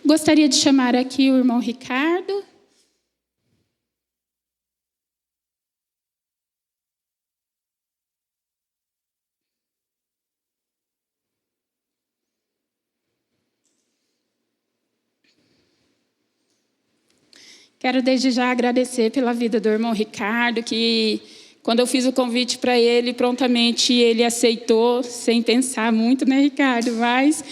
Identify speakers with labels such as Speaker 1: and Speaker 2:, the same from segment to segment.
Speaker 1: Gostaria de chamar aqui o irmão Ricardo. Quero desde já agradecer pela vida do irmão Ricardo, que quando eu fiz o convite para ele, prontamente ele aceitou, sem pensar muito, né, Ricardo? Mas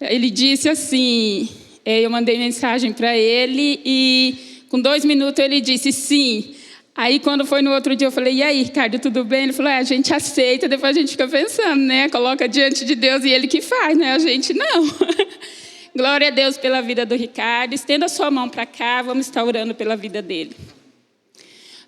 Speaker 1: ele disse assim, eu mandei mensagem para ele e com 2 minutos ele disse sim. Aí quando foi no outro dia eu falei, e aí, Ricardo, tudo bem? Ele falou, a gente aceita, depois a gente fica pensando, né? Coloca diante de Deus e ele que faz, né? A gente não. Glória a Deus pela vida do Ricardo. Estenda a sua mão para cá, vamos estar orando pela vida dele.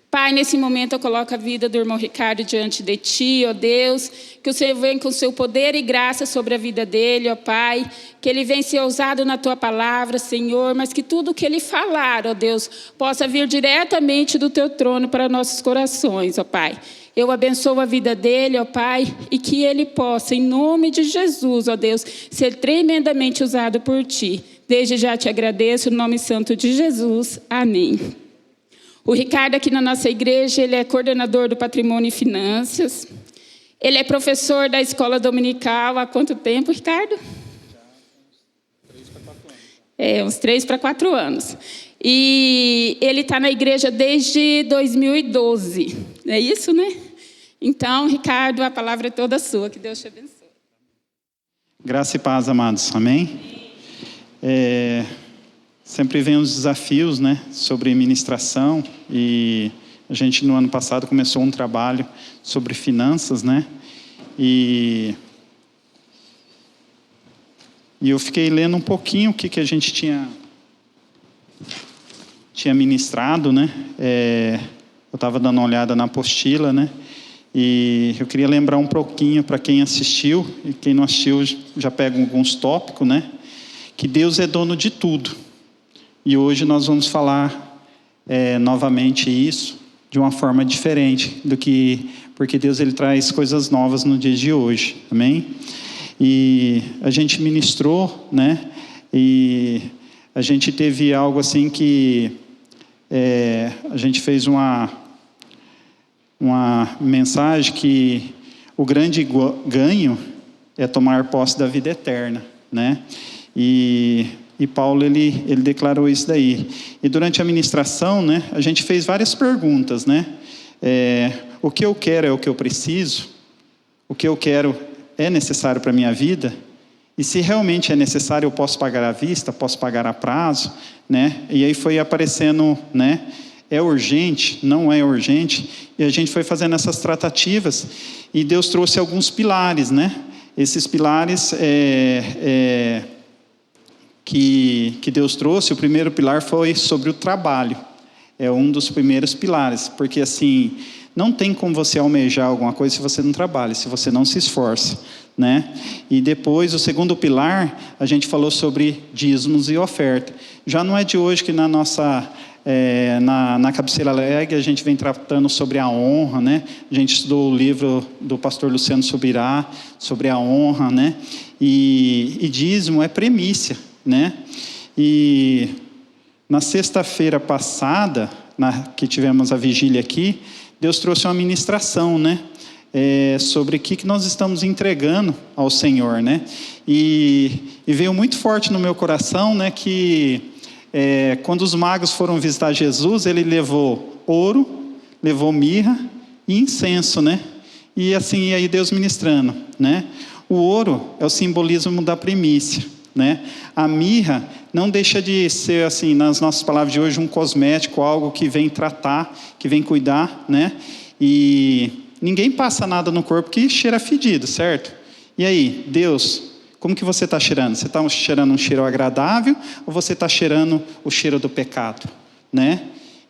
Speaker 1: Pai, nesse momento eu coloco a vida do irmão Ricardo diante de Ti, ó Deus, que o Senhor venha com o seu poder e graça sobre a vida dele, ó Pai, que ele venha ser ousado na Tua palavra, Senhor, mas que tudo que ele falar, ó Deus, possa vir diretamente do Teu trono para nossos corações, ó Pai. Eu abençoo a vida dele, ó Pai, e que ele possa, em nome de Jesus, ó Deus, ser tremendamente usado por Ti. Desde já te agradeço, no nome santo de Jesus. Amém. O Ricardo aqui na nossa igreja, ele é coordenador do Patrimônio e Finanças. Ele é professor da escola dominical há quanto tempo, Ricardo? Uns 3 para 4 anos. E ele está na igreja desde 2012. É isso, né? Então, Ricardo, a palavra é toda sua. Que Deus te abençoe.
Speaker 2: Graça e paz, amados. Amém? Sempre vem os desafios, né, sobre ministração. E a gente, no ano passado, começou um trabalho sobre finanças, né? E eu fiquei lendo um pouquinho o que a gente tinha ministrado, né? Eu estava dando uma olhada na apostila, né? E eu queria lembrar um pouquinho para quem assistiu, e quem não assistiu já pega alguns tópicos, né? Que Deus é dono de tudo. E hoje nós vamos falar novamente isso de uma forma diferente porque Deus ele traz coisas novas no dia de hoje, amém? E a gente ministrou, né? E a gente teve algo assim que a gente fez uma mensagem que o grande ganho é tomar posse da vida eterna, né? E Paulo ele declarou isso daí. E durante a ministração, né, a gente fez várias perguntas, né? O que eu quero é o que eu preciso? O que eu quero é necessário para a minha vida? E se realmente é necessário, eu posso pagar à vista, posso pagar a prazo, né? E aí foi aparecendo, né? É urgente, não é urgente? E a gente foi fazendo essas tratativas e Deus trouxe alguns pilares, né? Esses pilares que Deus trouxe, o primeiro pilar foi sobre o trabalho. É um dos primeiros pilares, porque assim, não tem como você almejar alguma coisa se você não trabalha, se você não se esforça, né? E depois, o segundo pilar, a gente falou sobre dízimos e oferta. Já não é de hoje que na nossa... na cabeceira alegre a gente vem tratando sobre a honra, né? A gente estudou o livro do pastor Luciano Subirá sobre a honra, né? E dízimo é premissa, né? E na sexta-feira passada, que tivemos a vigília aqui, Deus trouxe uma ministração, né? Sobre o que nós estamos entregando ao Senhor, né? E veio muito forte no meu coração, né? Que quando os magos foram visitar Jesus, ele levou ouro, levou mirra e incenso, né? E assim, aí Deus ministrando, né? O ouro é o simbolismo da primícia, né? A mirra não deixa de ser, assim, nas nossas palavras de hoje, um cosmético, algo que vem tratar, que vem cuidar, né? E ninguém passa nada no corpo que cheira fedido, certo? E aí, Deus, como que você está cheirando? Você está cheirando um cheiro agradável ou você está cheirando o cheiro do pecado, né?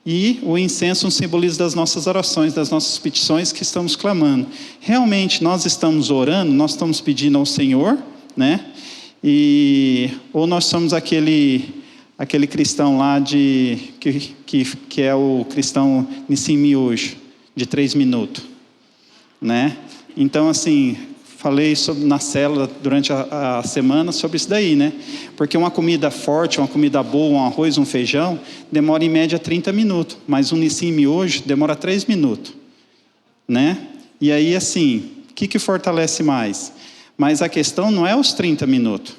Speaker 2: E o incenso um simbolismo das nossas orações, das nossas petições que estamos clamando. Realmente nós estamos orando, nós estamos pedindo ao Senhor, né? Ou nós somos aquele cristão lá que é o cristão Nissim Miojo, de 3 minutos, né? Então assim, falei na célula durante a semana sobre isso daí, né? Porque uma comida forte, uma comida boa, um arroz, um feijão, demora em média 30 minutos. Mas um nissim miojo demora 3 minutos, né? E aí, assim, o que fortalece mais? Mas a questão não é os 30 minutos,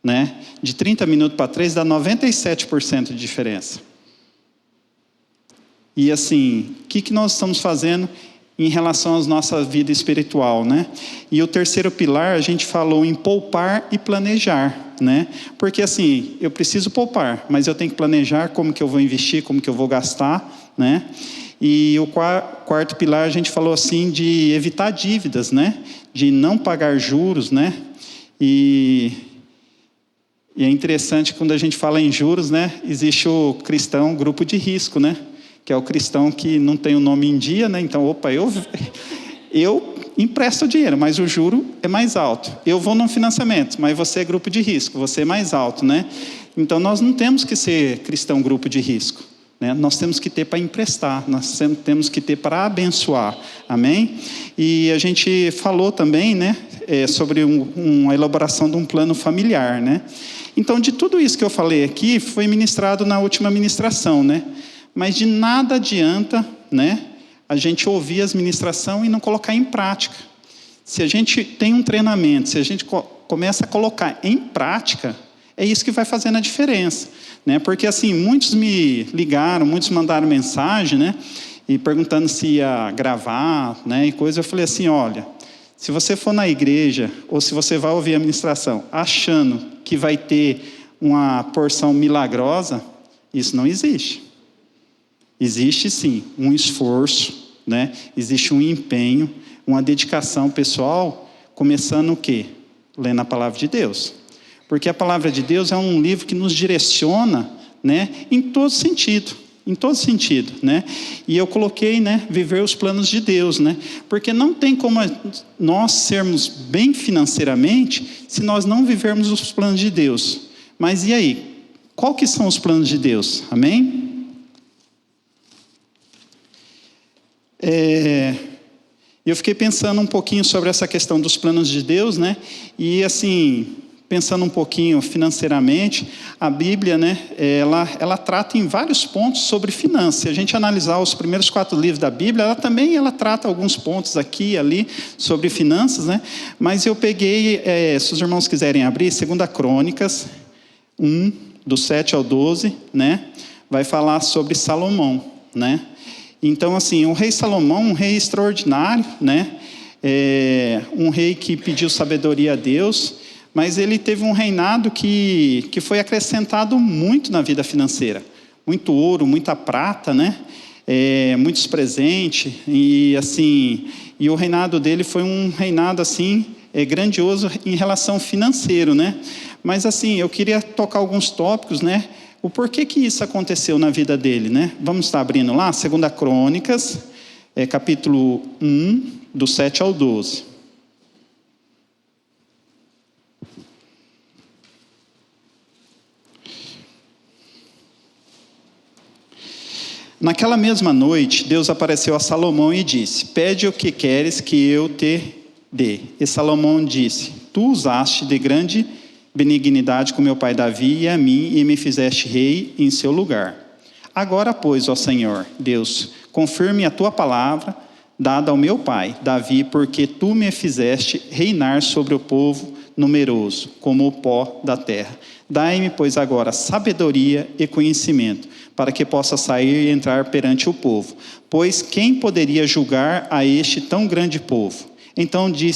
Speaker 2: né? De 30 minutos para 3 dá 97% de diferença. E assim, o que nós estamos fazendo em relação à nossa vida espiritual, né? E o terceiro pilar, a gente falou em poupar e planejar, né? Porque assim, eu preciso poupar, mas eu tenho que planejar como que eu vou investir, como que eu vou gastar, né? E o quarto pilar, a gente falou assim de evitar dívidas, né? De não pagar juros, né? E é interessante quando a gente fala em juros, né? Existe o cristão grupo de risco, né? Que é o cristão que não tem o nome em dia, né? Então, opa, eu empresto dinheiro, mas o juro é mais alto. Eu vou no financiamento, mas você é grupo de risco, você é mais alto, né? Então, nós não temos que ser cristão grupo de risco, né? Nós temos que ter para emprestar, nós temos que ter para abençoar, amém? E a gente falou também, né? Sobre uma elaboração de um plano familiar, né? Então, de tudo isso que eu falei aqui, foi ministrado na última ministração, né? Mas de nada adianta, né, a gente ouvir as ministrações e não colocar em prática. Se a gente tem um treinamento, se a gente começa a colocar em prática, é isso que vai fazendo a diferença, né? Porque assim, muitos me ligaram, muitos mandaram mensagem, né, e perguntando se ia gravar, né, e coisa. Eu falei assim, olha, se você for na igreja ou se você vai ouvir a ministração achando que vai ter uma porção milagrosa, isso não existe. Existe sim um esforço, né? Existe um empenho, uma dedicação pessoal, começando o quê? Lendo a palavra de Deus. Porque a palavra de Deus é um livro que nos direciona, né? Em todo sentido, né? E eu coloquei, né? Viver os planos de Deus, né? Porque não tem como nós sermos bem financeiramente se nós não vivermos os planos de Deus. Mas e aí? Qual que são os planos de Deus? Amém? Eu fiquei pensando um pouquinho sobre essa questão dos planos de Deus, né? E assim, pensando um pouquinho financeiramente, a Bíblia, né? Ela trata em vários pontos sobre finanças. Se a gente analisar os primeiros 4 livros da Bíblia, ela trata alguns pontos aqui e ali sobre finanças, né? Mas eu peguei, se os irmãos quiserem abrir, 2 Crônicas 1, do 7 ao 12, né? Vai falar sobre Salomão, né? Então, assim, o rei Salomão, um rei extraordinário, né? Um rei que pediu sabedoria a Deus, mas ele teve um reinado que foi acrescentado muito na vida financeira. Muito ouro, muita prata, né? Muitos presentes, e assim, e o reinado dele foi um reinado, assim, grandioso em relação financeiro, né? Mas, assim, eu queria tocar alguns tópicos, né? O porquê que isso aconteceu na vida dele, né? Vamos estar abrindo lá, 2 Crônicas, capítulo 1, do 7 ao 12. Naquela mesma noite, Deus apareceu a Salomão e disse, pede o que queres que eu te dê. E Salomão disse, tu usaste de grande benignidade com meu pai Davi e a mim, e me fizeste rei em seu lugar. Agora, pois, ó Senhor, Deus, confirme a tua palavra dada ao meu pai Davi, porque tu me fizeste reinar sobre o povo numeroso, como o pó da terra. Dai-me, pois, agora sabedoria e conhecimento, para que possa sair e entrar perante o povo. Pois quem poderia julgar a este tão grande povo? Então Deus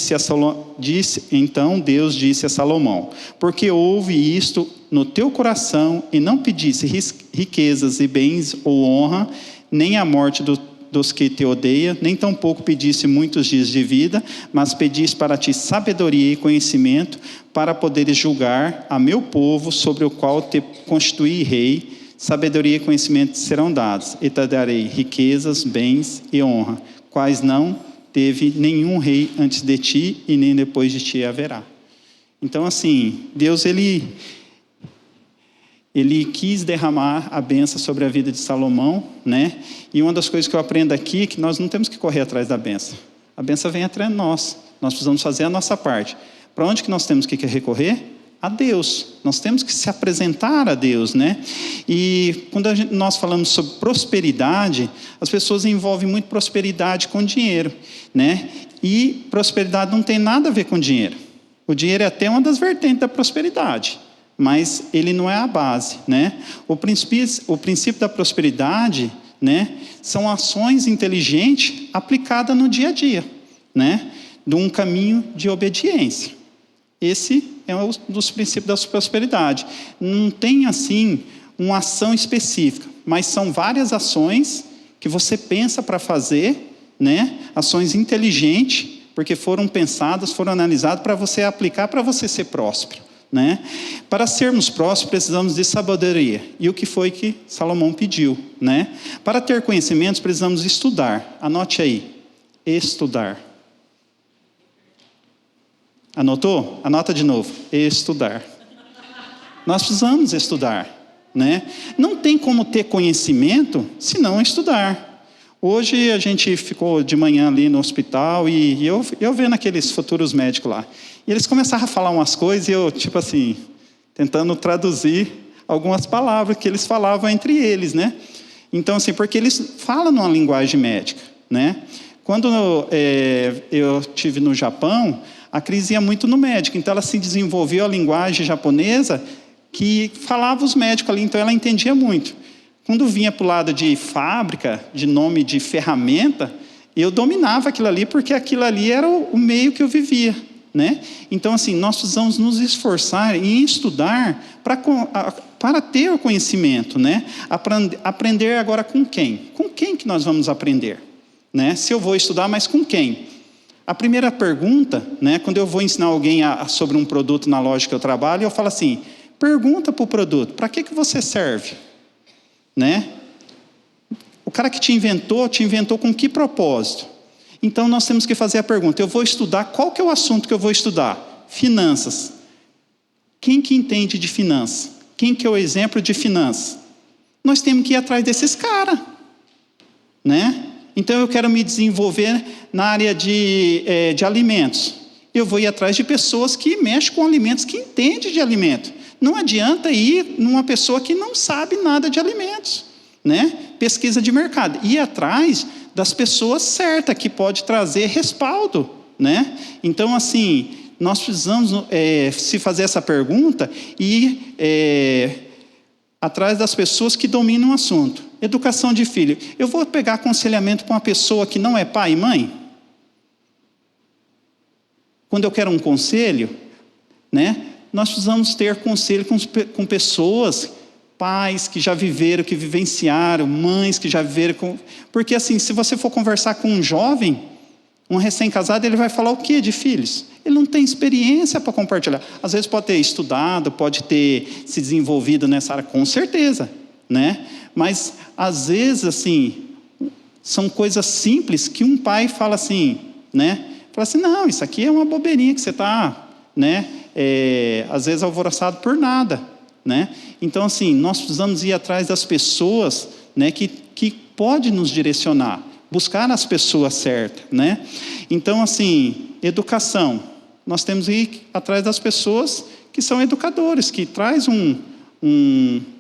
Speaker 2: disse a Salomão, porque houve isto no teu coração e não pedisse riquezas e bens ou honra, nem a morte dos que te odeiam, nem tampouco pedisse muitos dias de vida, mas pedisse para ti sabedoria e conhecimento, para poderes julgar a meu povo, sobre o qual te constituí rei. Sabedoria e conhecimento serão dados, e te darei riquezas, bens e honra, quais não teve nenhum rei antes de ti, e nem depois de ti haverá. Então, assim, Deus, ele quis derramar a bênção sobre a vida de Salomão, né? E uma das coisas que eu aprendo aqui é que nós não temos que correr atrás da bênção. a bênção vem atrás de nós. Nós precisamos fazer a nossa parte. Para onde que nós temos que recorrer? A Deus. Nós temos que se apresentar a Deus, né? E quando nós falamos sobre prosperidade, as pessoas envolvem muito prosperidade com dinheiro, né? E prosperidade não tem nada a ver com dinheiro. O dinheiro é até uma das vertentes da prosperidade, mas ele não é a base, né? O princípio da prosperidade, né, são ações inteligentes aplicadas no dia a dia, né? De um caminho de obediência. Esse é um dos princípios da prosperidade. Não tem, assim, uma ação específica, mas são várias ações que você pensa para fazer, né? Ações inteligentes, porque foram pensadas, foram analisadas para você aplicar, para você ser próspero, né? Para sermos prósperos, precisamos de sabedoria. E o que foi que Salomão pediu, né? Para ter conhecimentos, precisamos estudar. Anote aí, estudar. Anotou? Anota de novo. Estudar. Nós precisamos estudar, né? Não tem como ter conhecimento se não estudar. Hoje a gente ficou de manhã ali no hospital e eu vendo aqueles futuros médicos lá. E eles começaram a falar umas coisas e eu, tipo assim, tentando traduzir algumas palavras que eles falavam entre eles, né? Então, assim, porque eles falam numa linguagem médica, né? Quando eu estive no Japão, a Cris ia muito no médico, então ela se desenvolveu a linguagem japonesa que falava os médicos ali, então ela entendia muito. Quando vinha para o lado de fábrica, de nome de ferramenta, eu dominava aquilo ali, porque aquilo ali era o meio que eu vivia, né? Então, assim, nós precisamos nos esforçar em estudar para ter o conhecimento, né? Aprender agora com quem? Com quem que nós vamos aprender? Né? Se eu vou estudar, mas com quem? A primeira pergunta, né, quando eu vou ensinar alguém sobre um produto na loja que eu trabalho, eu falo assim, pergunta para o produto, para que você serve? Né? O cara que te inventou com que propósito? Então, nós temos que fazer a pergunta, eu vou estudar, qual que é o assunto que eu vou estudar? Finanças. Quem que entende de finanças? Quem que é o exemplo de finanças? Nós temos que ir atrás desses caras, né? Então, eu quero me desenvolver na área de alimentos. Eu vou ir atrás de pessoas que mexem com alimentos, que entendem de alimento. Não adianta ir numa pessoa que não sabe nada de alimentos, né? Pesquisa de mercado. Ir atrás das pessoas certas, que pode trazer respaldo, né? Então, assim, nós precisamos se fazer essa pergunta e atrás das pessoas que dominam o assunto. Educação de filho. Eu vou pegar aconselhamento para uma pessoa que não é pai e mãe? Quando eu quero um conselho, né? Nós precisamos ter conselho com pessoas, pais que já viveram, que vivenciaram, mães que já viveram. Porque assim, se você for conversar com um jovem, um recém-casado, ele vai falar o quê de filhos? Ele não tem experiência para compartilhar. Às vezes pode ter estudado, pode ter se desenvolvido nessa área, com certeza, né? Mas, às vezes, assim, são coisas simples que um pai fala assim, né? Fala assim, não, isso aqui é uma bobeirinha que você está, né? Às vezes alvoroçado por nada, né? Então, assim, nós precisamos ir atrás das pessoas, né, que pode nos direcionar, buscar as pessoas certas, né? Então, assim, educação. Nós temos que ir atrás das pessoas que são educadores, que traz um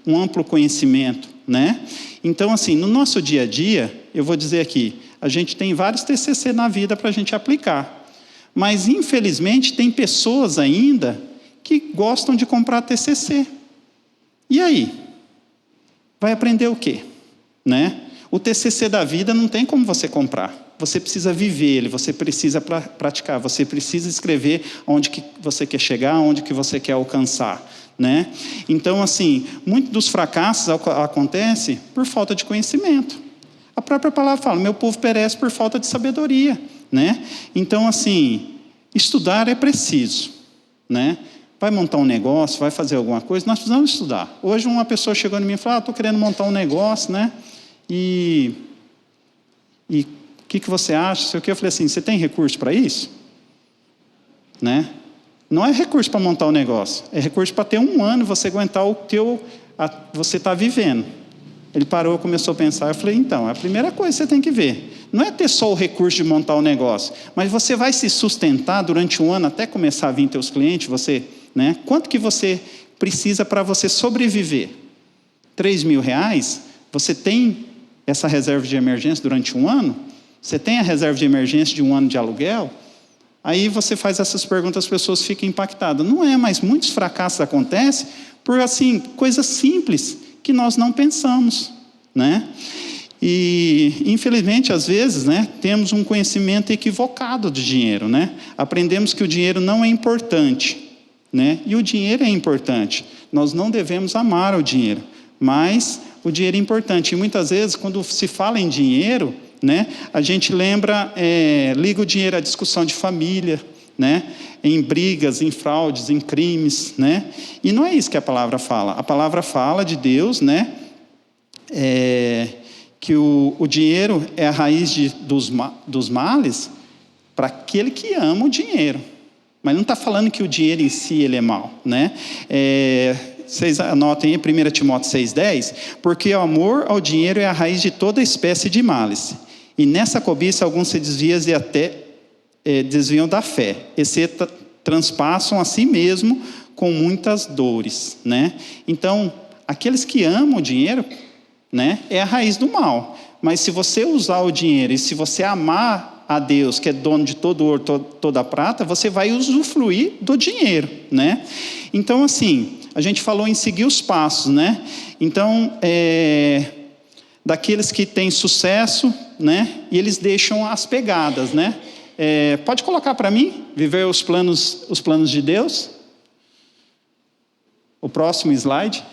Speaker 2: amplo conhecimento, né? Então, assim, no nosso dia a dia, eu vou dizer aqui, a gente tem vários TCC na vida para a gente aplicar. Mas, infelizmente, tem pessoas ainda que gostam de comprar TCC. E aí? Vai aprender o quê? Né? O TCC da vida não tem como você comprar. Você precisa viver ele, você precisa praticar, você precisa escrever onde que você quer chegar, onde que você quer alcançar, né? Então, assim, muitos dos fracassos acontecem por falta de conhecimento. A própria palavra fala, meu povo perece por falta de sabedoria, né? Então, assim, estudar é preciso, né? Vai montar um negócio, vai fazer alguma coisa, nós precisamos estudar. Hoje uma pessoa chegou em mim e falou, estou querendo montar um negócio, né? E o que você acha? Eu falei assim, você tem recurso para isso? Né? Não é recurso para montar um negócio, é recurso para ter 1 ano, você aguentar você está vivendo. Ele parou, começou a pensar, eu falei, então, a primeira coisa que você tem que ver, não é ter só o recurso de montar o negócio, mas você vai se sustentar durante um ano até começar a vir teus clientes, você, né? Quanto que você precisa para você sobreviver? R$3.000? Você tem essa reserva de emergência durante um ano? Você tem a reserva de emergência de um ano de aluguel? Aí você faz essas perguntas, as pessoas ficam impactadas. Não é, mas muitos fracassos acontecem por, assim, coisas simples que nós não pensamos, né? E, infelizmente, às vezes, né, temos um conhecimento equivocado de dinheiro, né? Aprendemos que o dinheiro não é importante, né? E o dinheiro é importante. Nós não devemos amar o dinheiro, mas o dinheiro é importante. E muitas vezes, quando se fala em dinheiro, né, a gente liga o dinheiro à discussão de família, né, em brigas, em fraudes, em crimes, né? E não é isso que a palavra fala. A palavra fala de Deus, né, que o dinheiro é a raiz dos males para aquele que ama o dinheiro. Mas não está falando que o dinheiro em si ele é mau, né? Vocês anotem aí 1 Timóteo 6,10, porque o amor ao dinheiro é a raiz de toda espécie de males. E nessa cobiça alguns se desviam e até desviam da fé, e se transpassam a si mesmo com muitas dores, né? Então, aqueles que amam o dinheiro, né, é a raiz do mal. Mas se você usar o dinheiro e se você amar a Deus, que é dono de todo ouro, toda a prata, você vai usufruir do dinheiro, né? Então, assim, a gente falou em seguir os passos, né? Então, daqueles que têm sucesso, né? E eles deixam as pegadas, né? Pode colocar para mim, viver os planos de Deus? O próximo slide.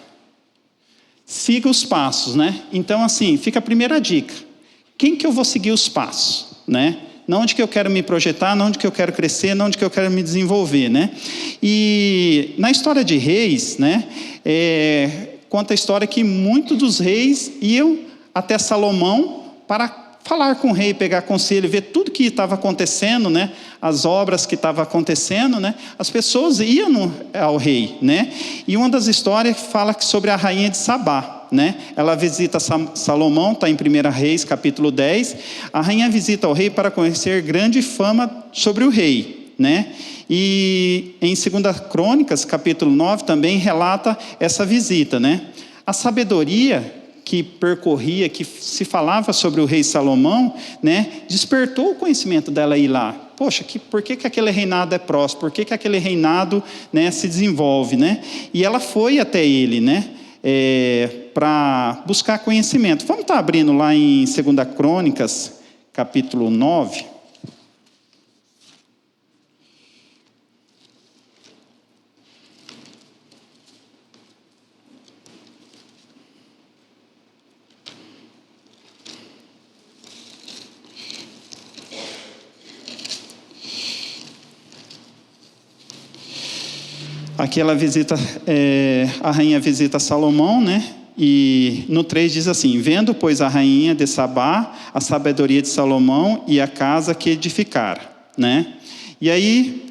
Speaker 2: Siga os passos, né? Então, assim, fica a primeira dica. Quem que eu vou seguir os passos, né? Não onde que eu quero me projetar, não onde que eu quero crescer, não onde que eu quero me desenvolver, né? E na história de reis, né? Conta a história que muitos dos reis iam até Salomão para falar com o rei, pegar conselho, ver tudo que estava acontecendo, né? As obras que estavam acontecendo, né? As pessoas iam ao rei, né? E uma das histórias fala sobre a rainha de Sabá, né? Ela visita Salomão, está em 1 Reis, capítulo 10. A rainha visita o rei para conhecer grande fama sobre o rei, né? E em 2 Crônicas, capítulo 9, também relata essa visita, né? A sabedoria que percorria, que se falava sobre o rei Salomão, né, despertou o conhecimento dela ir lá. Poxa, por que aquele reinado é próspero? Por que aquele reinado, né, se desenvolve, né? E ela foi até ele, né, para buscar conhecimento. Vamos estar abrindo lá em 2 Crônicas, capítulo 9. Aqui ela visita, a rainha visita Salomão, né? E no 3 diz assim: vendo, pois, a rainha de Sabá a sabedoria de Salomão e a casa que edificara, né? E aí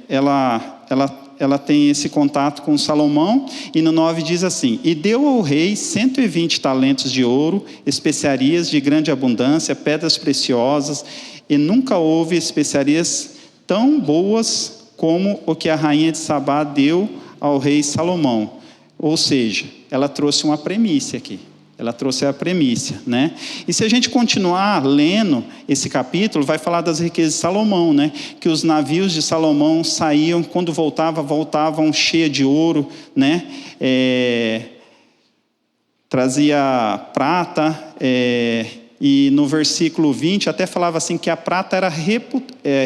Speaker 2: ela tem esse contato com Salomão, e no 9 diz assim: e deu ao rei 120 talentos de ouro, especiarias de grande abundância, pedras preciosas, e nunca houve especiarias tão boas como o que a rainha de Sabá deu ao rei Salomão. Ou seja, ela trouxe uma premissa aqui. Ela trouxe a premissa, né? E se a gente continuar lendo esse capítulo, vai falar das riquezas de Salomão, né? Que os navios de Salomão saíam, quando voltavam cheios de ouro, né? Trazia prata, e no versículo 20 até falava assim que a prata era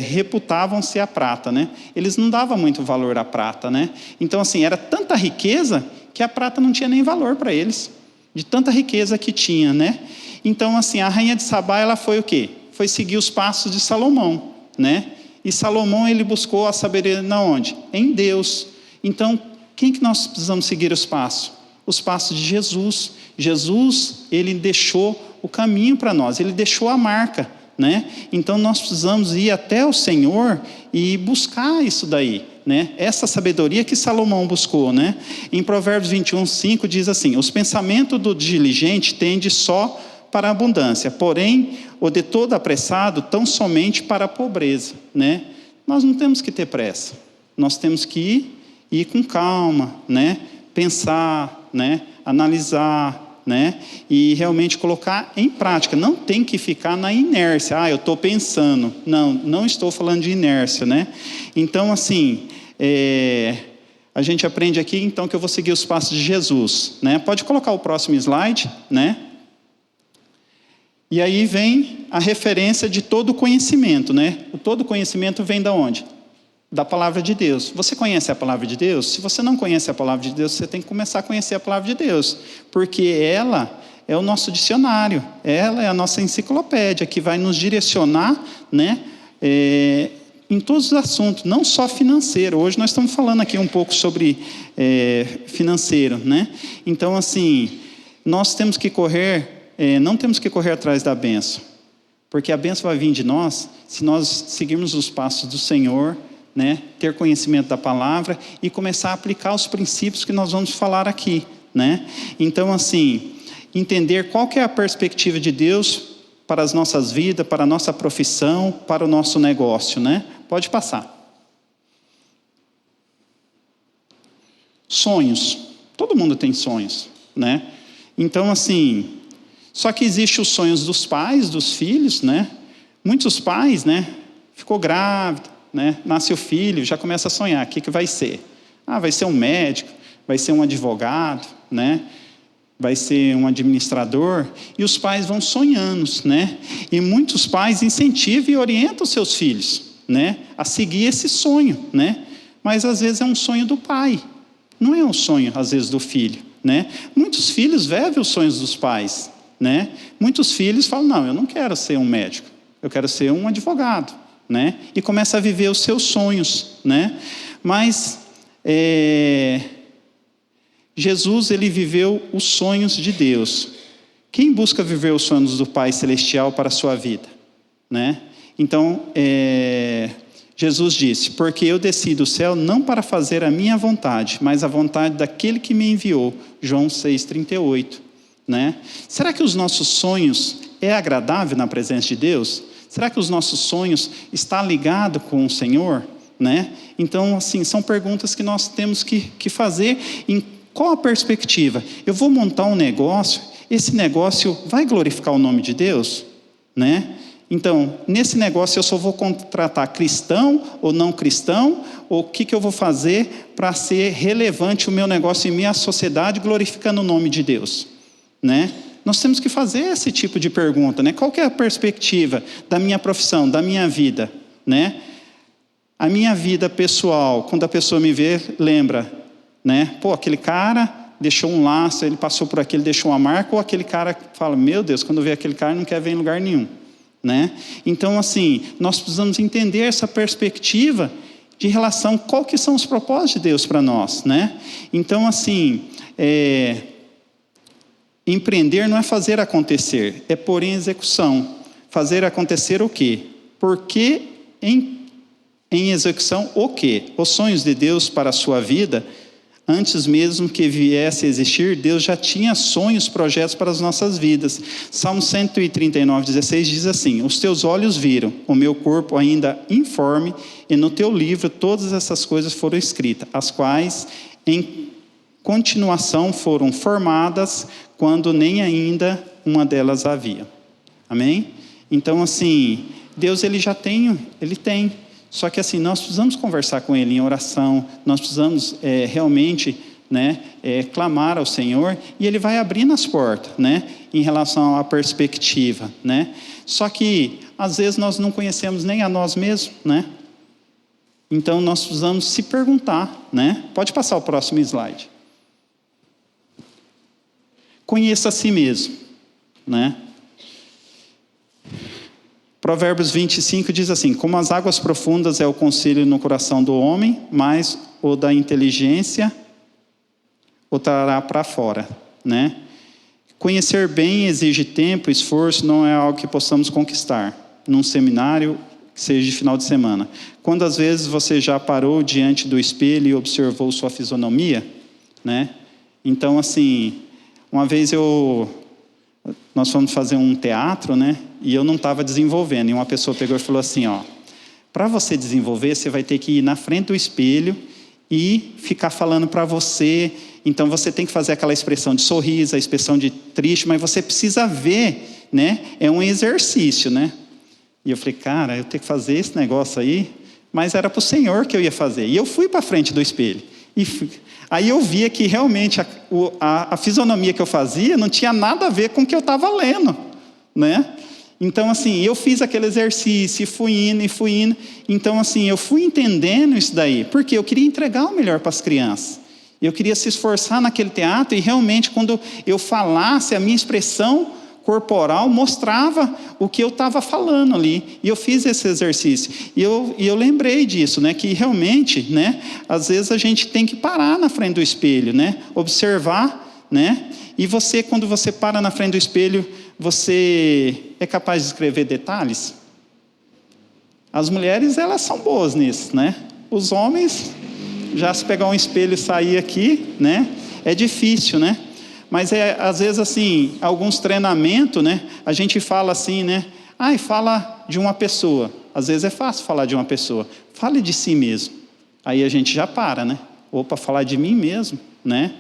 Speaker 2: reputavam-se a prata, né? Eles não davam muito valor à prata, né? Então, assim, era tanta riqueza que a prata não tinha nem valor para eles, de tanta riqueza que tinha, né? Então, assim, a rainha de Sabá, ela foi o quê? Foi seguir os passos de Salomão, né? E Salomão, ele buscou a sabedoria na onde? Em Deus. Então, quem que nós precisamos seguir os passos? Os passos de Jesus. Jesus, ele deixou o caminho para nós, ele deixou a marca, né? Então nós precisamos ir até o Senhor e buscar isso daí, né? Essa sabedoria que Salomão buscou, né? Em Provérbios 21:5 diz assim: os pensamentos do diligente tendem só para a abundância, porém, o de todo apressado, tão somente para a pobreza, né? Nós não temos que ter pressa, nós temos que ir com calma, né? Pensar, né? Analisar, né? E realmente colocar em prática. Não tem que ficar na inércia. Eu estou pensando. Não estou falando de inércia, né? Então, assim, a gente aprende aqui, então, que eu vou seguir os passos de Jesus, né? Pode colocar o próximo slide, né? E aí vem a referência de todo conhecimento, né? O todo conhecimento vem da onde? Da palavra de Deus. Você conhece a palavra de Deus? Se você não conhece a palavra de Deus, você tem que começar a conhecer a palavra de Deus, porque ela é o nosso dicionário, ela é a nossa enciclopédia, que vai nos direcionar, né, em todos os assuntos, não só financeiro. Hoje nós estamos falando aqui um pouco sobre financeiro, né? Então, assim, nós temos que correr, não temos que correr atrás da bênção, porque a bênção vai vir de nós se nós seguirmos os passos do Senhor, né, ter conhecimento da palavra e começar a aplicar os princípios que nós vamos falar aqui, né? Então, assim, entender qual que é a perspectiva de Deus para as nossas vidas, para a nossa profissão, para o nosso negócio, né? Pode passar. Sonhos. Todo mundo tem sonhos, né? Então, assim, só que existem os sonhos dos pais, dos filhos, né? Muitos pais, né? Ficou grávida, né? Nasce o filho, já começa a sonhar. O que vai ser? Vai ser um médico, vai ser um advogado, né? Vai ser um administrador. E os pais vão sonhando, né? E muitos pais incentivam e orientam os seus filhos, né, a seguir esse sonho, né? Mas às vezes é um sonho do pai, não é um sonho às vezes do filho, né? Muitos filhos vivem os sonhos dos pais, né? Muitos filhos falam: não, eu não quero ser um médico, eu quero ser um advogado, né? E começa a viver os seus sonhos, né? Mas Jesus, ele viveu os sonhos de Deus. Quem busca viver os sonhos do Pai Celestial para a sua vida, né? Então, Jesus disse: porque eu desci do céu não para fazer a minha vontade, mas a vontade daquele que me enviou. João 6,38, né? Será que os nossos sonhos é agradável na presença de Deus? Será que os nossos sonhos estão ligados com o Senhor, né? Então, assim, são perguntas que nós temos que fazer. Em qual a perspectiva? Eu vou montar um negócio, esse negócio vai glorificar o nome de Deus, né? Então, nesse negócio eu só vou contratar cristão ou não cristão, ou o que eu vou fazer para ser relevante o meu negócio em minha sociedade, glorificando o nome de Deus, né? Nós temos que fazer esse tipo de pergunta, né? Qual que é a perspectiva da minha profissão, da minha vida, né? A minha vida pessoal, quando a pessoa me vê, lembra, né? Pô, aquele cara deixou um laço, ele passou por aquilo, deixou uma marca, ou aquele cara fala: meu Deus, quando vê aquele cara não quer ver em lugar nenhum, né? Então, assim, nós precisamos entender essa perspectiva de relação, qual que são os propósitos de Deus para nós, né? Então, assim, empreender não é fazer acontecer, é pôr em execução. Fazer acontecer o quê? Porque em execução o quê? Os sonhos de Deus para a sua vida, antes mesmo que viesse a existir, Deus já tinha sonhos, projetos para as nossas vidas. Salmo 139:16 diz assim: os teus olhos viram o meu corpo ainda informe, e no teu livro todas essas coisas foram escritas, as quais em continuação foram formadas, quando nem ainda uma delas havia. Amém? Então, assim, Deus ele já tem, ele tem. Só que assim, nós precisamos conversar com Ele em oração, nós precisamos realmente, né, clamar ao Senhor, e Ele vai abrindo as portas, né, em relação à perspectiva, né? Só que às vezes nós não conhecemos nem a nós mesmos, né? Então nós precisamos se perguntar, né? Pode passar o próximo slide. Conheça a si mesmo, né? Provérbios 25 diz assim: como as águas profundas é o conselho no coração do homem, mas o da inteligência o trará para fora, né? Conhecer bem exige tempo, esforço, não é algo que possamos conquistar num seminário que seja de final de semana. Quantas vezes você já parou diante do espelho e observou sua fisionomia, né? Então, assim, uma vez eu nós fomos fazer um teatro, né? E eu não estava desenvolvendo. E uma pessoa pegou e falou assim, ó, para você desenvolver, você vai ter que ir na frente do espelho e ficar falando para você. Então, você tem que fazer aquela expressão de sorriso, a expressão de triste, mas você precisa ver, né? É um exercício, né? E eu falei, cara, eu tenho que fazer esse negócio aí, mas era para o Senhor que eu ia fazer. E eu fui para frente do espelho. Aí eu via que realmente a fisionomia que eu fazia não tinha nada a ver com o que eu estava lendo, né? Então, assim, eu fiz aquele exercício, e fui indo. Então, assim, eu fui entendendo isso daí, porque eu queria entregar o melhor para as crianças. Eu queria se esforçar naquele teatro e realmente quando eu falasse, a minha expressão corporal mostrava o que eu estava falando ali. E eu fiz esse exercício. E eu lembrei disso, né? Que realmente, né? Às vezes a gente tem que parar na frente do espelho, né? Observar, né? E você, quando você para na frente do espelho, você é capaz de escrever detalhes? As mulheres, elas são boas nisso, né? Os homens, já se pegar um espelho e sair aqui, né? É difícil, né? Mas às vezes assim, alguns treinamentos, né? A gente fala assim, né? Fala de uma pessoa. Às vezes é fácil falar de uma pessoa. Fale de si mesmo. Aí a gente já para, né? Opa, falar de mim mesmo, né?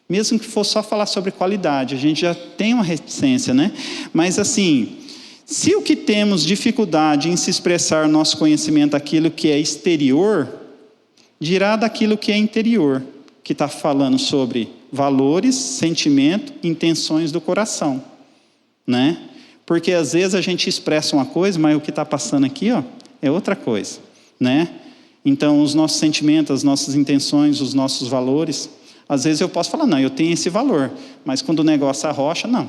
Speaker 2: Mesmo que for só falar sobre qualidade, a gente já tem uma reticência, né? Mas assim, se o que temos dificuldade em se expressar nosso conhecimento aquilo que é exterior, dirá daquilo que é interior, que está falando sobre valores, sentimento, intenções do coração, né? Porque às vezes a gente expressa uma coisa, mas o que está passando aqui, ó, é outra coisa, né? Então, os nossos sentimentos, as nossas intenções, os nossos valores, às vezes eu posso falar, não, eu tenho esse valor, mas quando o negócio arrocha, não.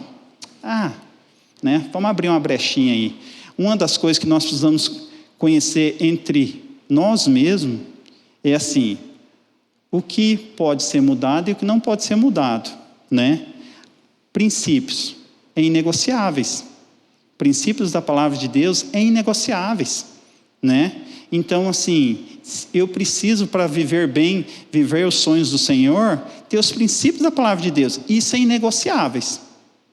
Speaker 2: Né? Vamos abrir uma brechinha aí. Uma das coisas que nós precisamos conhecer entre nós mesmos é assim, o que pode ser mudado e o que não pode ser mudado, né? Princípios inegociáveis. Princípios da palavra de Deus inegociáveis, né? Então, assim, eu preciso, para viver bem, viver os sonhos do Senhor, ter os princípios da palavra de Deus. Isso é inegociáveis,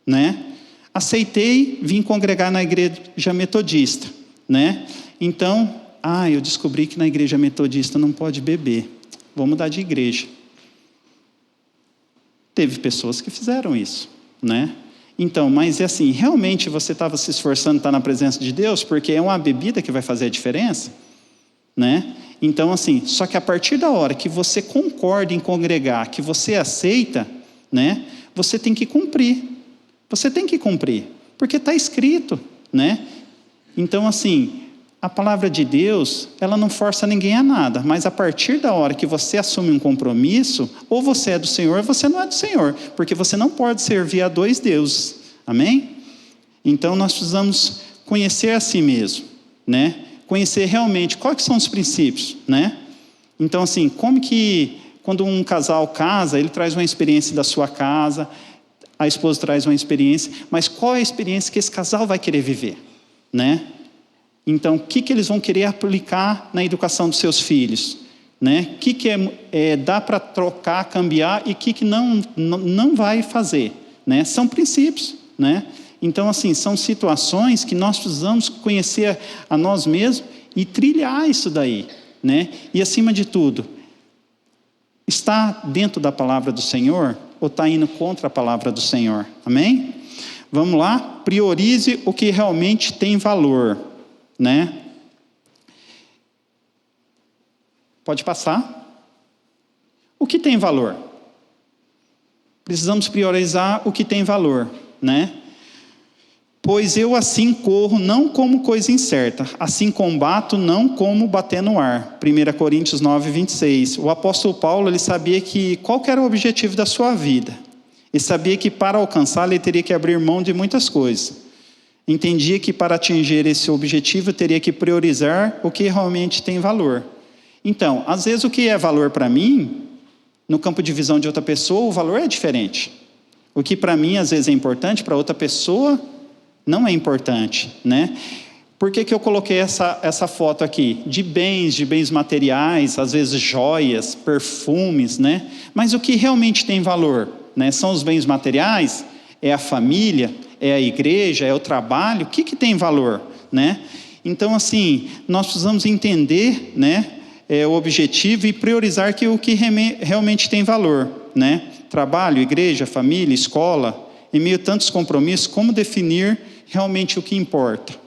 Speaker 2: né? Aceitei, vim congregar na igreja metodista, né? Então, eu descobri que na igreja metodista não pode beber. Vou mudar de igreja. Teve pessoas que fizeram isso, né? Então, mas é assim, realmente você estava se esforçando, estar na presença de Deus, porque é uma bebida que vai fazer a diferença, né? Então, assim, só que a partir da hora que você concorda em congregar, que você aceita, né? Você tem que cumprir. Você tem que cumprir, porque está escrito, né? Então, assim, a palavra de Deus, ela não força ninguém a nada, mas a partir da hora que você assume um compromisso, ou você é do Senhor, ou você não é do Senhor, porque você não pode servir a dois deuses, amém? Então, nós precisamos conhecer a si mesmo, né? Conhecer realmente quais são os princípios, né? Então, assim, como que, quando um casal casa, ele traz uma experiência da sua casa, a esposa traz uma experiência, mas qual é a experiência que esse casal vai querer viver, né? Então, o que eles vão querer aplicar na educação dos seus filhos, né? O que dá para trocar, cambiar e o que não vai fazer, né? São princípios, né? Então, assim, são situações que nós precisamos conhecer a nós mesmos e trilhar isso daí, né? E, acima de tudo, está dentro da palavra do Senhor ou está indo contra a palavra do Senhor? Amém? Vamos lá? Priorize o que realmente tem valor, né? Pode passar. O que tem valor? Precisamos priorizar o que tem valor, né? Pois eu assim corro, não como coisa incerta, assim combato, não como bater no ar. 1 Coríntios 9, 26. O apóstolo Paulo, ele sabia que qual que era o objetivo da sua vida. Ele sabia que para alcançá-lo, ele teria que abrir mão de muitas coisas. Entendia que para atingir esse objetivo, teria que priorizar o que realmente tem valor. Então, às vezes o que é valor para mim, no campo de visão de outra pessoa, o valor é diferente. O que para mim, às vezes, é importante, para outra pessoa não é importante, né? Por que eu coloquei essa foto aqui? De bens materiais, às vezes joias, perfumes, né? Mas o que realmente tem valor, né? São os bens materiais, é a família, É a igreja? É o trabalho? O que tem valor, né? Então, assim, nós precisamos entender, né, o objetivo e priorizar o que realmente tem valor, né? Trabalho, igreja, família, escola, em meio a tantos compromissos, como definir realmente o que importa?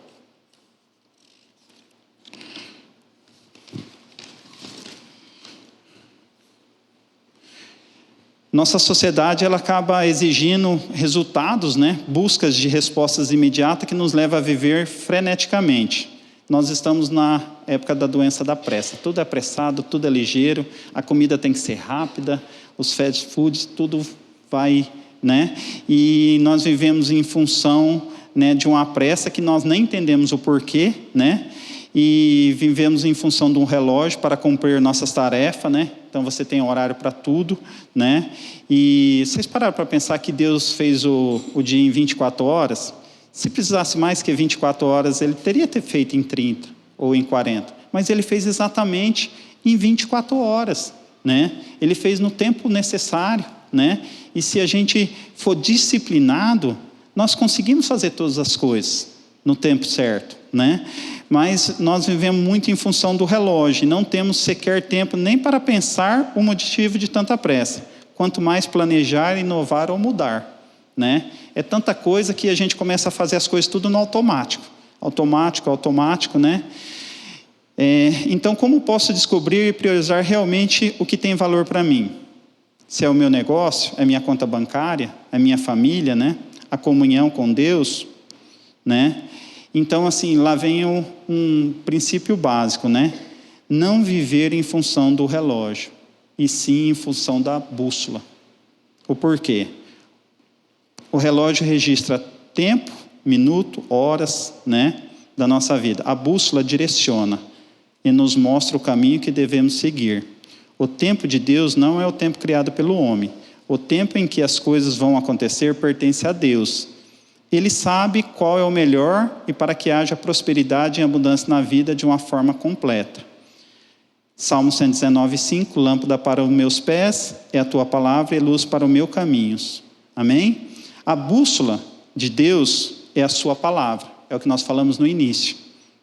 Speaker 2: Nossa sociedade ela acaba exigindo resultados, né? Buscas de respostas imediatas que nos leva a viver freneticamente. Nós estamos na época da doença da pressa. Tudo é apressado, tudo é ligeiro, a comida tem que ser rápida, os fast foods, tudo vai, né? E nós vivemos em função, né, de uma pressa que nós nem entendemos o porquê, né? E vivemos em função de um relógio para cumprir nossas tarefas, né? Então você tem horário para tudo, né? E vocês pararam para pensar que Deus fez o dia em 24 horas? Se precisasse mais que 24 horas, ele teria feito em 30 ou em 40. Mas ele fez exatamente em 24 horas, né? Ele fez no tempo necessário, né? E se a gente for disciplinado, nós conseguimos fazer todas as coisas no tempo certo, né? Mas nós vivemos muito em função do relógio, e não temos sequer tempo nem para pensar o motivo de tanta pressa, quanto mais planejar, inovar ou mudar, né? É tanta coisa que a gente começa a fazer as coisas tudo no automático, né? Então, como posso descobrir e priorizar realmente o que tem valor para mim? Se é o meu negócio, é a minha conta bancária, é a minha família, né? A comunhão com Deus, né? Então, assim, lá vem um princípio básico, né? Não viver em função do relógio, e sim em função da bússola. O porquê? O relógio registra tempo, minuto, horas, né, da nossa vida. A bússola direciona e nos mostra o caminho que devemos seguir. O tempo de Deus não é o tempo criado pelo homem. O tempo em que as coisas vão acontecer pertence a Deus. Ele sabe qual é o melhor e para que haja prosperidade e abundância na vida de uma forma completa. Salmo 119:5, lâmpada para os meus pés é a tua palavra e luz para os meus caminhos. Amém? A bússola de Deus é a sua palavra, é o que nós falamos no início,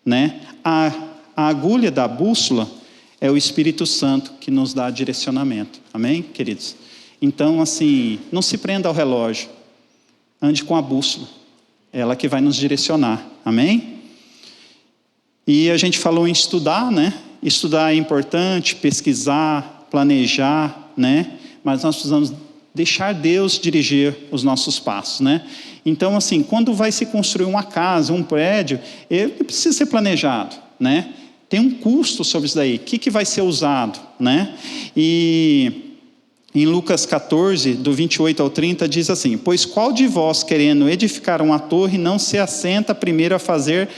Speaker 2: né? A agulha da bússola é o Espírito Santo que nos dá direcionamento. Amém, queridos? Então, assim, não se prenda ao relógio. Ande com a bússola, ela que vai nos direcionar, amém? E a gente falou em estudar, né? Estudar é importante, pesquisar, planejar, né? Mas nós precisamos deixar Deus dirigir os nossos passos, né? Então, assim, quando vai se construir uma casa, um prédio, ele precisa ser planejado, né? Tem um custo sobre isso daí, o que vai ser usado, né? E em Lucas 14, do 28 ao 30, diz assim: pois qual de vós, querendo edificar uma torre, não se assenta primeiro a fazer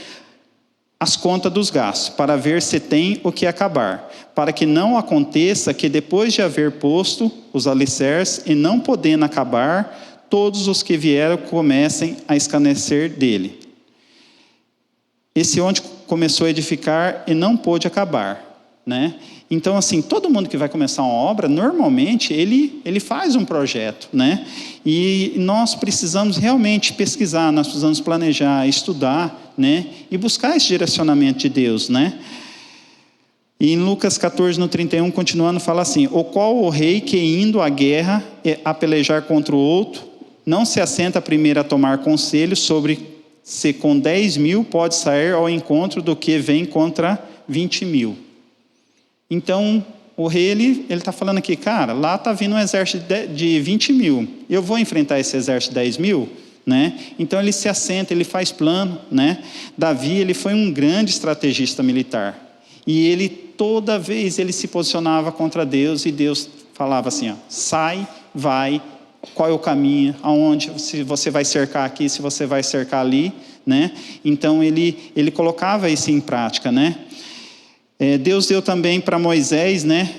Speaker 2: as contas dos gastos, para ver se tem o que acabar, para que não aconteça que depois de haver posto os alicerces e não podendo acabar, todos os que vieram comecem a escarnecer dele. Esse onde começou a edificar e não pôde acabar, né? Então, assim, todo mundo que vai começar uma obra, normalmente, ele faz um projeto, né? E nós precisamos realmente pesquisar, nós precisamos planejar, estudar, né? E buscar esse direcionamento de Deus, né? E em Lucas 14, no 31, continuando, fala assim: o qual o rei que indo à guerra, a pelejar contra o outro, não se assenta primeiro a tomar conselho sobre se com 10.000 pode sair ao encontro do que vem contra 20.000. Então, o rei, ele está falando aqui, cara, lá está vindo um exército de 20.000. Eu vou enfrentar esse exército de 10.000? Né? Então, ele se assenta, ele faz plano, né? Davi, ele foi um grande estrategista militar. E ele, toda vez, ele se posicionava contra Deus, e Deus falava assim, ó, sai, vai, qual é o caminho, aonde, se você vai cercar aqui, se você vai cercar ali, né? Então, ele colocava isso em prática, né? Deus deu também para Moisés, né,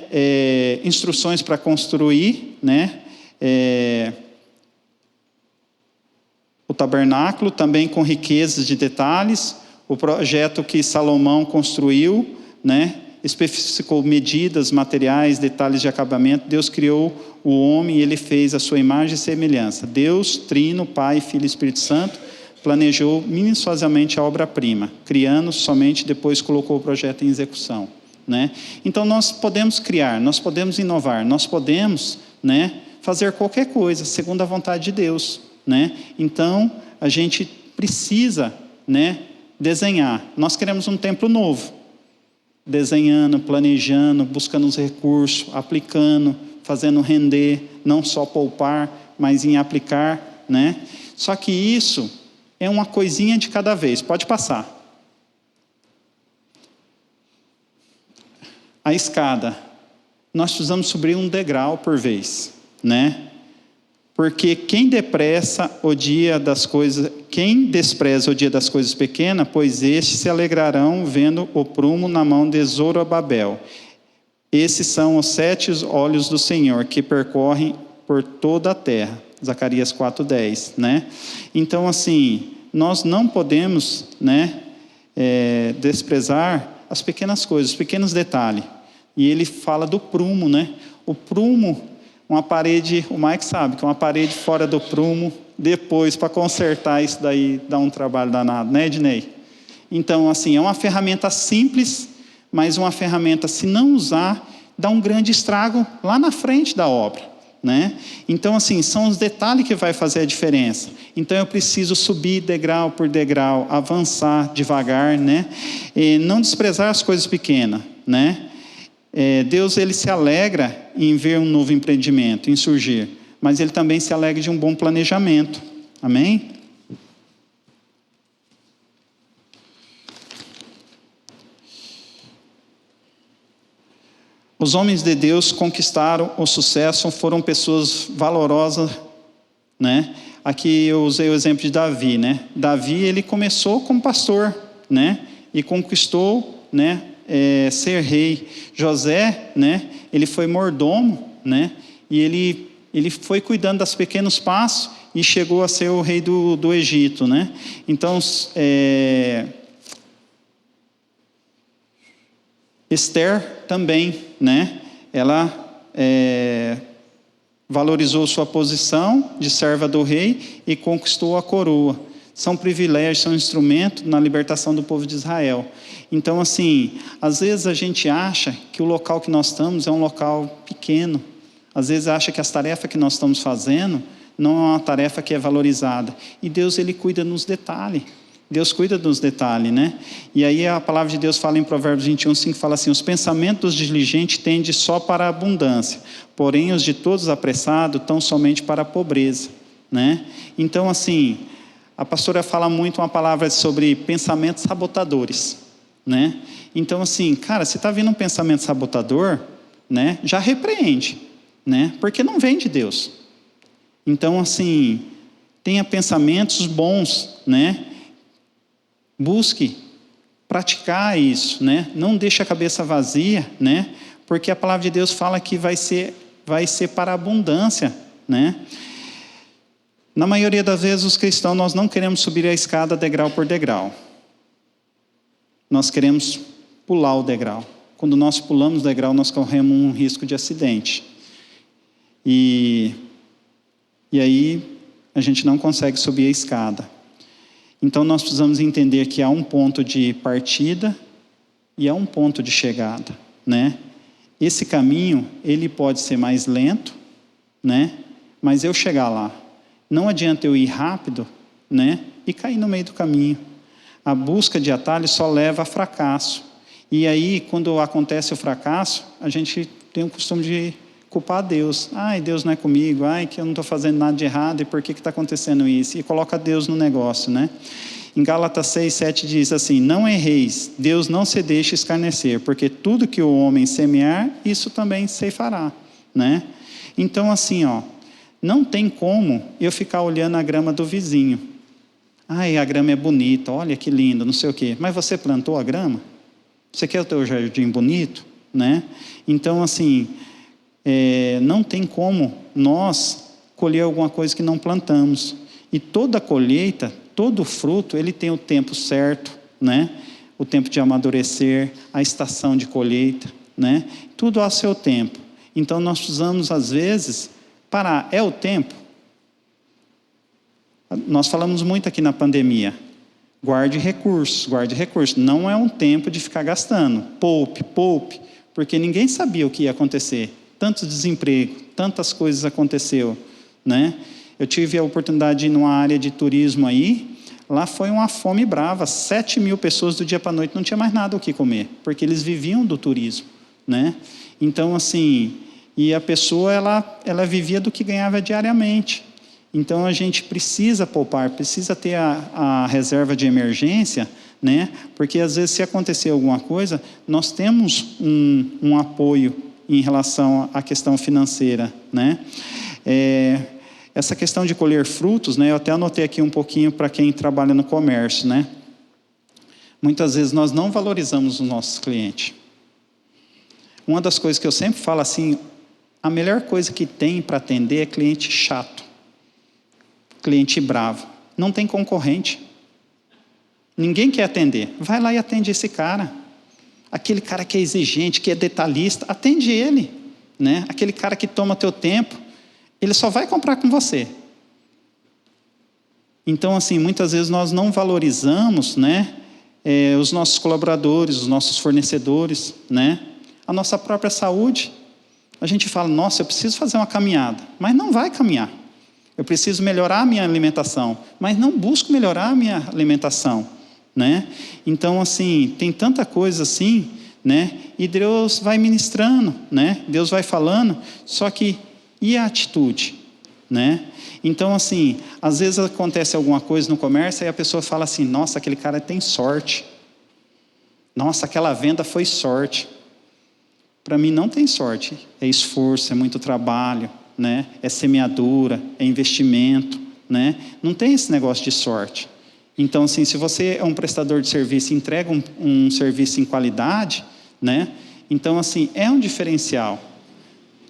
Speaker 2: instruções para construir, né, o tabernáculo, também com riquezas de detalhes, o projeto que Salomão construiu, né, especificou medidas, materiais, detalhes de acabamento. Deus criou o homem e ele fez a sua imagem e semelhança. Deus, Trino, Pai, Filho e Espírito Santo, planejou minuciosamente a obra-prima, criando somente depois colocou o projeto em execução, né? Então nós podemos criar, nós podemos inovar, nós podemos, né, fazer qualquer coisa segundo a vontade de Deus, né? Então a gente precisa, né, desenhar. Nós queremos um templo novo, desenhando, planejando, buscando os recursos, aplicando, fazendo render, não só poupar, mas em aplicar, né? Só que isso é uma coisinha de cada vez. Pode passar. A escada. Nós precisamos subir um degrau por vez, né? Porque quem despreza o dia das coisas pequenas, pois estes se alegrarão vendo o prumo na mão de Zorobabel. Esses são os 7 olhos do Senhor que percorrem por toda a terra. Zacarias 4:10, né? Então, assim, nós não podemos, né, desprezar as pequenas coisas, os pequenos detalhes. E ele fala do prumo, né? O prumo, uma parede, o Mike sabe que uma parede fora do prumo, depois para consertar isso daí dá um trabalho danado, né, Ednei? Então, assim, é uma ferramenta simples, mas uma ferramenta, se não usar, dá um grande estrago lá na frente da obra, né? Então, assim, são os detalhes que vai fazer a diferença. Então, eu preciso subir degrau por degrau, avançar devagar, né? E não desprezar as coisas pequenas, né? Deus, ele se alegra em ver um novo empreendimento, em surgir, mas ele também se alegra de um bom planejamento. Amém? Os homens de Deus conquistaram o sucesso, foram pessoas valorosas, né? Aqui eu usei o exemplo de Davi, né? Davi, ele começou como pastor, né? E conquistou, né, ser rei. José, né, ele foi mordomo, né? E ele foi cuidando dos pequenos passos e chegou a ser o rei do Egito, né? Então, Esther também, né? Ela valorizou sua posição de serva do rei e conquistou a coroa. São privilégios, são instrumentos na libertação do povo de Israel. Então, assim, às vezes a gente acha que o local que nós estamos é um local pequeno. Às vezes acha que as tarefas que nós estamos fazendo não é uma tarefa que é valorizada. E Deus, ele cuida nos detalhes. Deus cuida dos detalhes, né? E aí a palavra de Deus fala em Provérbios 21:5, fala assim: os pensamentos dos diligentes tendem só para a abundância, porém os de todos apressados tão somente para a pobreza, né? Então, assim, a pastora fala muito uma palavra sobre pensamentos sabotadores, né? Então, assim, cara, se está vindo um pensamento sabotador, né, já repreende, né? Porque não vem de Deus. Então, assim, tenha pensamentos bons, né? Busque praticar isso, né? Não deixe a cabeça vazia, né? Porque a palavra de Deus fala que vai ser para a abundância, né? Na maioria das vezes, os cristãos, nós não queremos subir a escada degrau por degrau. Nós queremos pular o degrau. Quando nós pulamos o degrau, nós corremos um risco de acidente. E aí, a gente não consegue subir a escada. Então, nós precisamos entender que há um ponto de partida e há um ponto de chegada, né? Esse caminho, ele pode ser mais lento, né? Mas eu chegar lá. Não adianta eu ir rápido, né? E cair no meio do caminho. A busca de atalho só leva a fracasso. E aí, quando acontece o fracasso, a gente tem o costume de culpar Deus. Ai, Deus não é comigo. Ai, que eu não estou fazendo nada de errado. E por que está acontecendo isso? E coloca Deus no negócio, né? Em Gálatas 6:7 diz assim: não erreis, Deus não se deixa escarnecer, porque tudo que o homem semear, isso também ceifará, né? Então, assim, ó, não tem como eu ficar olhando a grama do vizinho. Ai, a grama é bonita, olha que lindo, não sei o quê. Mas você plantou a grama? Você quer o teu jardim bonito, né? Então, assim, não tem como nós colher alguma coisa que não plantamos. E toda colheita, todo fruto, ele tem o tempo certo, né? o tempo de amadurecer, a estação de colheita, né? Tudo ao seu tempo. Então, nós precisamos, às vezes, parar. É o tempo? Nós falamos muito aqui na pandemia. Guarde recursos, guarde recursos. Não é um tempo de ficar gastando. Poupe, poupe. Porque ninguém sabia o que ia acontecer. Tanto desemprego, tantas coisas aconteceu, né? Eu tive a oportunidade de ir numa área de turismo aí. Lá foi uma fome brava. 7.000 pessoas do dia para a noite não tinha mais nada o que comer. Porque eles viviam do turismo, né? Então, assim... E a pessoa, ela vivia do que ganhava diariamente. Então, a gente precisa poupar, precisa ter a reserva de emergência, né? Porque, às vezes, se acontecer alguma coisa, nós temos um apoio em relação à questão financeira, né? Essa questão de colher frutos, né? Eu até anotei aqui um pouquinho para quem trabalha no comércio, né? Muitas vezes, nós não valorizamos os nossos clientes. Uma das coisas que eu sempre falo assim... A melhor coisa que tem para atender é cliente chato, cliente bravo. Não tem concorrente. Ninguém quer atender. Vai lá e atende esse cara. Aquele cara que é exigente, que é detalhista, atende ele, né? Aquele cara que toma teu tempo, ele só vai comprar com você. Então, assim, muitas vezes nós não valorizamos, né, os nossos colaboradores, os nossos fornecedores, né? A nossa própria saúde. A gente fala, nossa, eu preciso fazer uma caminhada, mas não vai caminhar. Eu preciso melhorar a minha alimentação, mas não busco melhorar a minha alimentação, né? Então, assim, tem tanta coisa assim, né? E Deus vai ministrando, né? Deus vai falando, só que, e a atitude, né? Então, assim, às vezes acontece alguma coisa no comércio e a pessoa fala assim, nossa, aquele cara tem sorte. Nossa, aquela venda foi sorte. Para mim não tem sorte, é esforço, é muito trabalho, né? É semeadura, é investimento, né? Não tem esse negócio de sorte. Então, assim, se você é um prestador de serviço e entrega um serviço em qualidade, né? Então, assim, é um diferencial.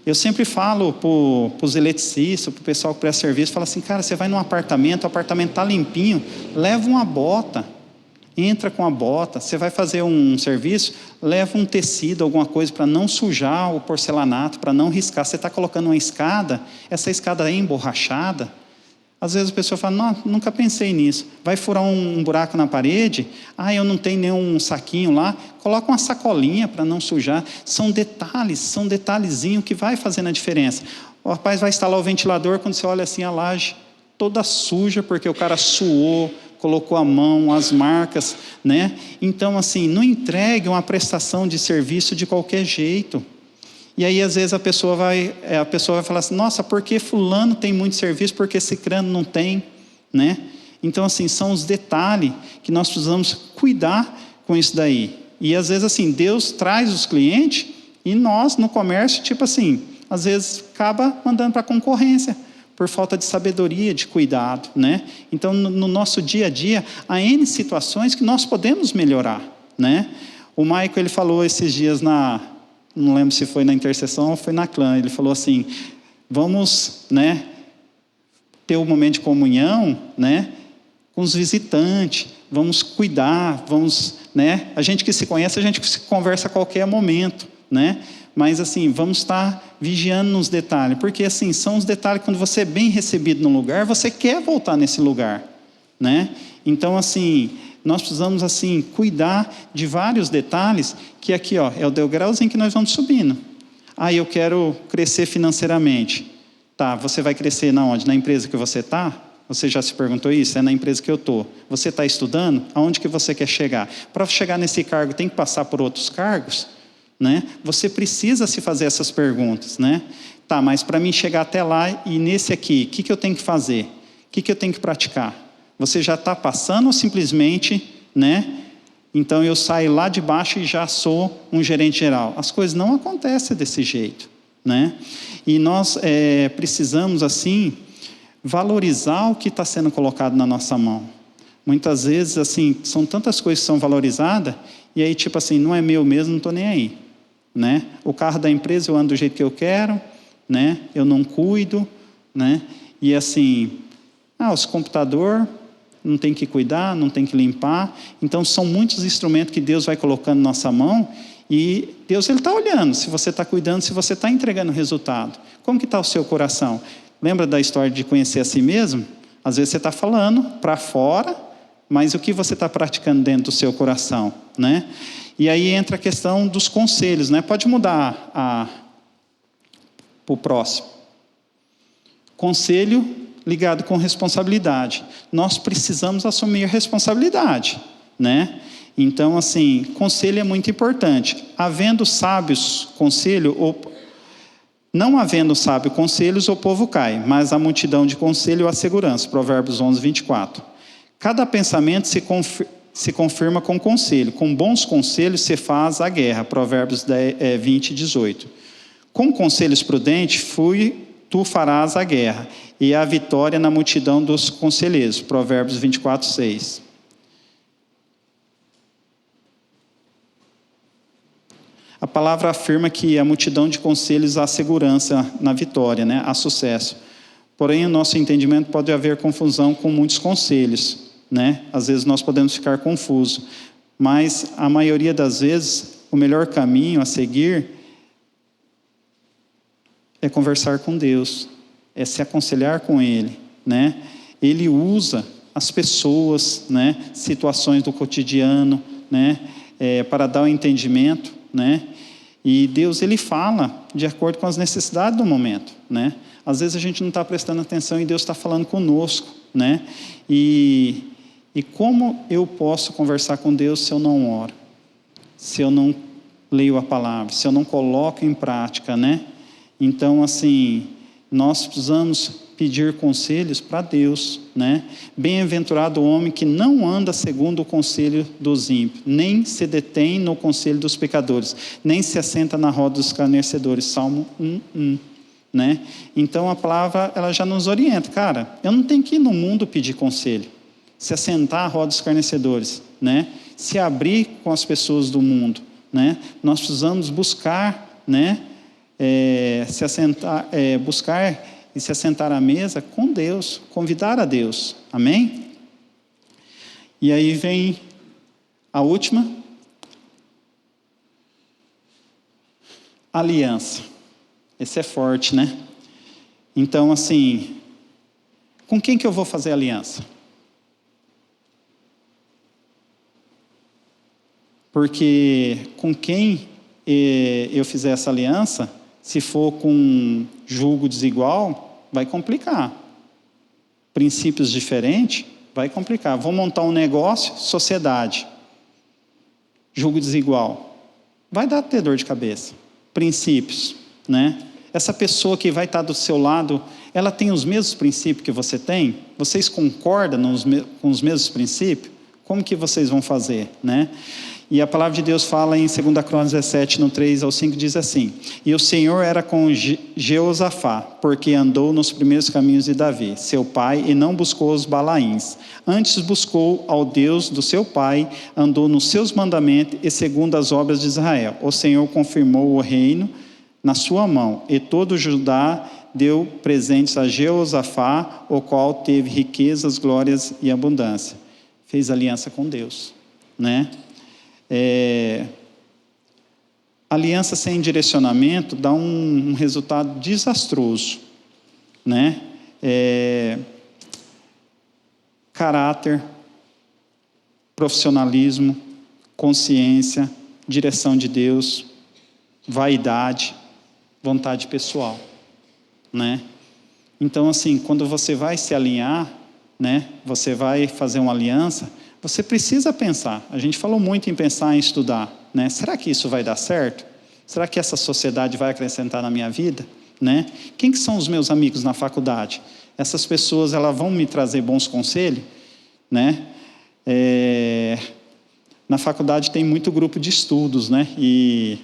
Speaker 2: Eu sempre falo para os eletricistas, para o pessoal que presta serviço, falo assim, cara, você vai num apartamento, o apartamento está limpinho, leva uma bota. Entra com a bota, você vai fazer um serviço, leva um tecido, alguma coisa para não sujar o porcelanato, para não riscar. Você está colocando uma escada, essa escada é emborrachada. Às vezes a pessoa fala, não, nunca pensei nisso. Vai furar um buraco na parede, eu não tenho nenhum saquinho lá, coloca uma sacolinha para não sujar. São detalhezinhos que vai fazendo a diferença. O rapaz vai instalar o ventilador, quando você olha assim a laje toda suja, porque o cara suou, colocou a mão, as marcas, né? Então, assim, não entregue uma prestação de serviço de qualquer jeito. E aí, às vezes, a pessoa vai falar assim, nossa, por que fulano tem muito serviço, por que cicrano não tem, né? Então, assim, são os detalhes que nós precisamos cuidar com isso daí. E, às vezes, assim, Deus traz os clientes e nós, no comércio, tipo assim, às vezes, acaba mandando para a concorrência, por falta de sabedoria, de cuidado, né? Então, no nosso dia a dia, há N situações que nós podemos melhorar, né? O Michael, ele falou esses dias não lembro se foi na intercessão ou foi na clã, ele falou assim, vamos, né, ter um momento de comunhão, né, com os visitantes, vamos cuidar, vamos, né, a gente que se conhece, a gente se conversa a qualquer momento, né? Mas, assim, vamos estar vigiando nos detalhes. Porque, assim, são os detalhes, quando você é bem recebido num lugar, você quer voltar nesse lugar, né? Então, assim, nós precisamos, assim, cuidar de vários detalhes, que aqui, ó, é o degrauzinho que nós vamos subindo. Eu quero crescer financeiramente. Tá, você vai crescer na onde? Na empresa que você está? Você já se perguntou isso? É na empresa que eu estou. Você está estudando? Aonde que você quer chegar? Para chegar nesse cargo, tem que passar por outros cargos? Né? Você precisa se fazer essas perguntas, né? Tá, mas para mim chegar até lá e nesse aqui, o que eu tenho que fazer? O que eu tenho que praticar? Você já está passando ou simplesmente, né? Então eu saio lá de baixo e já sou um gerente geral. As coisas não acontecem desse jeito, né? E nós precisamos, assim, valorizar o que está sendo colocado na nossa mão. Muitas vezes, assim, são tantas coisas que são valorizadas e aí, tipo assim, não é meu mesmo, não estou nem aí. Né? O carro da empresa eu ando do jeito que eu quero, né? Eu não cuido, né? E assim, os computadores, não tem que cuidar, não tem que limpar. Então, são muitos instrumentos que Deus vai colocando na nossa mão e Deus está olhando se você está cuidando, se você está entregando resultado. Como que está o seu coração? Lembra da história de conhecer a si mesmo? Às vezes você está falando para fora, mas o que você está praticando dentro do seu coração, né? E aí entra a questão dos conselhos, né? Pode mudar para o próximo. Conselho ligado com responsabilidade. Nós precisamos assumir responsabilidade, né? Então, assim, conselho é muito importante. Havendo sábios não havendo sábio conselhos, o povo cai, mas a multidão de conselho a segurança. Provérbios 11, 24. Cada pensamento se confirma com conselho. Com bons conselhos se faz a guerra. Provérbios 20, 18. Com conselhos prudentes, tu farás a guerra, e a vitória na multidão dos conselheiros. Provérbios 24, 6. A palavra afirma que a multidão de conselhos há segurança na vitória, né? Há sucesso. Porém, o nosso entendimento pode haver confusão com muitos conselhos, né? Às vezes nós podemos ficar confusos, mas a maioria das vezes o melhor caminho a seguir é conversar com Deus, é se aconselhar com Ele, né? Ele usa as pessoas, né? Situações do cotidiano, né? Para dar o entendimento, né? E Deus, Ele fala de acordo com as necessidades do momento, né? Às vezes a gente não está prestando atenção e Deus está falando conosco, né? E como eu posso conversar com Deus se eu não oro? Se eu não leio a palavra? Se eu não coloco em prática, né? Então, assim, nós precisamos pedir conselhos para Deus, né? Bem-aventurado o homem que não anda segundo o conselho dos ímpios, nem se detém no conselho dos pecadores, nem se assenta na roda dos escarnecedores. Salmo 1:1, né? Então a palavra, ela já nos orienta, cara, eu não tenho que ir no mundo pedir conselho, se assentar à roda dos escarnecedores, né? Se abrir com as pessoas do mundo, né? Nós precisamos buscar, né? Se assentar, buscar e se assentar à mesa com Deus, convidar a Deus, amém? E aí vem a última, aliança. Esse é forte, né? Então, assim, com quem que eu vou fazer aliança? Porque com quem eu fizer essa aliança, se for com julgo desigual, vai complicar. Princípios diferentes, vai complicar. Vou montar um negócio, sociedade. Julgo desigual. Vai ter dor de cabeça. Princípios, né? Essa pessoa que vai estar do seu lado, ela tem os mesmos princípios que você tem? Vocês concordam com os mesmos princípios? Como que vocês vão fazer, né? E a palavra de Deus fala em 2 Crônicas 17, no 3 ao 5, diz assim: E o Senhor era com Jeosafá, porque andou nos primeiros caminhos de Davi, seu pai, e não buscou os Balaíns. Antes buscou ao Deus do seu pai, andou nos seus mandamentos e segundo as obras de Israel. O Senhor confirmou o reino na sua mão, e todo Judá deu presentes a Jeosafá, o qual teve riquezas, glórias e abundância. Fez aliança com Deus, né? Aliança sem direcionamento dá um resultado desastroso, né? Caráter, profissionalismo, consciência, direção de Deus, vaidade, vontade pessoal, né? Então, assim, quando você vai se alinhar, né? Você vai fazer uma aliança, você precisa pensar. A gente falou muito em pensar em estudar, né? Será que isso vai dar certo? Será que essa sociedade vai acrescentar na minha vida, né? Quem que são os meus amigos na faculdade? Essas pessoas, elas vão me trazer bons conselhos, né? Na faculdade tem muito grupo de estudos, né? E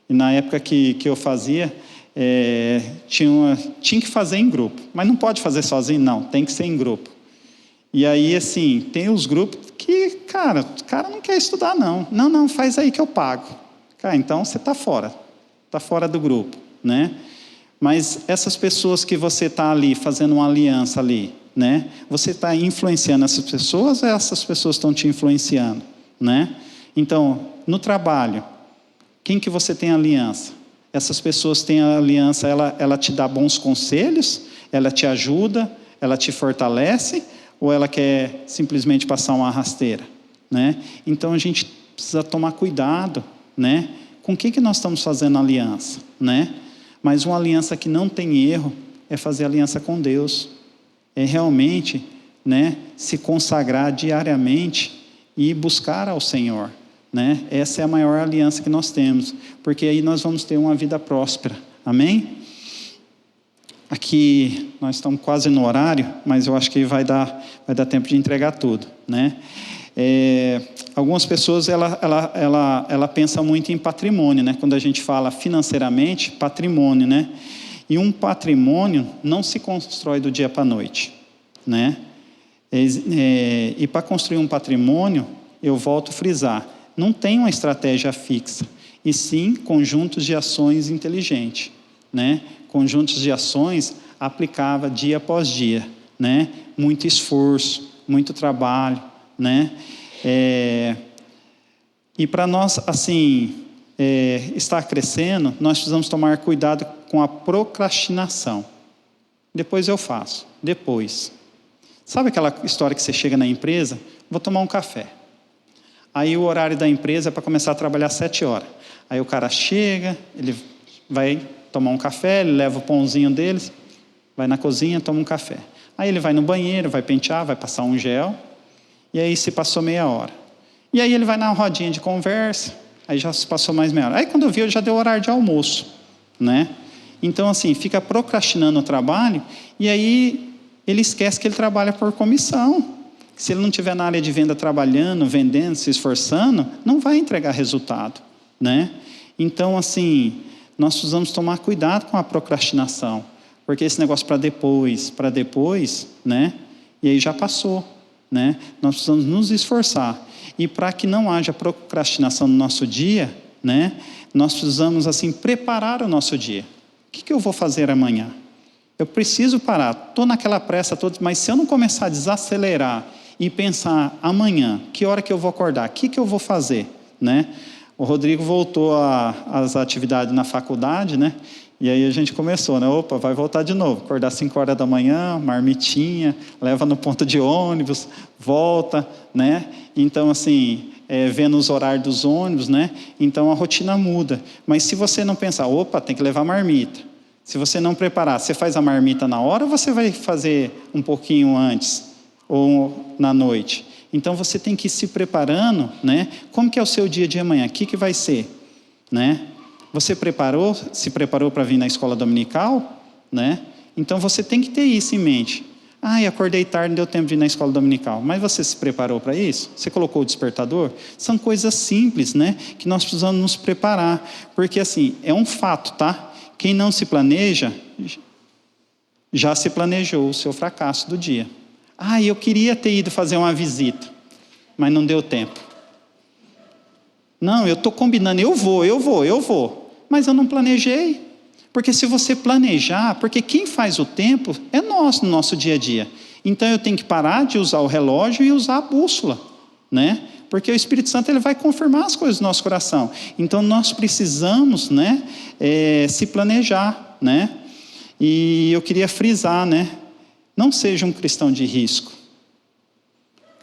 Speaker 2: na época que eu fazia, tinha que fazer em grupo, mas não pode fazer sozinho, não. Tem que ser em grupo. E aí, assim, tem os grupos que, cara, o cara não quer estudar, não. Não, faz aí que eu pago. Cara, então você está fora do grupo, né? Mas essas pessoas que você está ali, fazendo uma aliança ali, né? Você está influenciando essas pessoas ou essas pessoas estão te influenciando, né? Então, no trabalho, quem que você tem aliança? Essas pessoas têm a aliança, ela te dá bons conselhos, ela te ajuda, ela te fortalece, ou ela quer simplesmente passar uma rasteira, né? Então, a gente precisa tomar cuidado, né? Com que nós estamos fazendo aliança, né? Mas uma aliança que não tem erro é fazer aliança com Deus. É realmente, né, se consagrar diariamente e buscar ao Senhor, né? Essa é a maior aliança que nós temos, porque aí nós vamos ter uma vida próspera. Amém? Aqui nós estamos quase no horário, mas eu acho que vai dar tempo de entregar tudo, né? Algumas pessoas ela pensa muito em patrimônio, né? Quando a gente fala financeiramente, patrimônio, né? E um patrimônio não se constrói do dia para a noite, né? E para construir um patrimônio, eu volto a frisar, não tem uma estratégia fixa, e sim conjuntos de ações inteligentes, né? Conjuntos de ações aplicáveis dia após dia, né? Muito esforço, muito trabalho, né? E para nós, assim, estar crescendo, nós precisamos tomar cuidado com a procrastinação. Depois eu faço, depois. Sabe aquela história que você chega na empresa, vou tomar um café. Aí o horário da empresa é para começar a trabalhar às 7 horas. Aí o cara chega, ele vai tomar um café, ele leva o pãozinho deles, vai na cozinha, toma um café. Aí ele vai no banheiro, vai pentear, vai passar um gel, e aí se passou meia hora. E aí ele vai na rodinha de conversa, aí já se passou mais meia hora. Aí quando eu vi, já deu horário de almoço, né? Então, assim, fica procrastinando o trabalho, e aí ele esquece que ele trabalha por comissão. Se ele não estiver na área de venda trabalhando, vendendo, se esforçando, não vai entregar resultado, né? Então, assim, nós precisamos tomar cuidado com a procrastinação, porque esse negócio para depois, né? E aí já passou, né? Nós precisamos nos esforçar. E para que não haja procrastinação no nosso dia, né? Nós precisamos, assim, preparar o nosso dia. O que eu vou fazer amanhã? Eu preciso parar, estou naquela pressa toda, mas se eu não começar a desacelerar e pensar amanhã, que hora que eu vou acordar, o que eu vou fazer, né? O Rodrigo voltou às atividades na faculdade, né? E aí a gente começou, né? Opa, vai voltar de novo, acordar às 5 horas da manhã, marmitinha, leva no ponto de ônibus, volta, né? Então, assim, vendo os horários dos ônibus, né? Então a rotina muda. Mas se você não pensar, opa, tem que levar marmita. Se você não preparar, você faz a marmita na hora ou você vai fazer um pouquinho antes? Ou na noite? Então você tem que ir se preparando, né? Como que é o seu dia de amanhã? O que vai ser? Né? Você se preparou para vir na escola dominical? Né? Então você tem que ter isso em mente. Acordei tarde, não deu tempo de ir na escola dominical. Mas você se preparou para isso? Você colocou o despertador? São coisas simples, né? Que nós precisamos nos preparar. Porque assim, é um fato, tá? Quem não se planeja, já se planejou o seu fracasso do dia. Eu queria ter ido fazer uma visita, mas não deu tempo. Não, eu estou combinando, eu vou. Mas eu não planejei. Porque se você planejar, porque quem faz o tempo é nós no nosso dia a dia. Então eu tenho que parar de usar o relógio e usar a bússola, né? Porque o Espírito Santo ele vai confirmar as coisas no nosso coração. Então nós precisamos, né, se planejar, né? E eu queria frisar, né? Não seja um cristão de risco.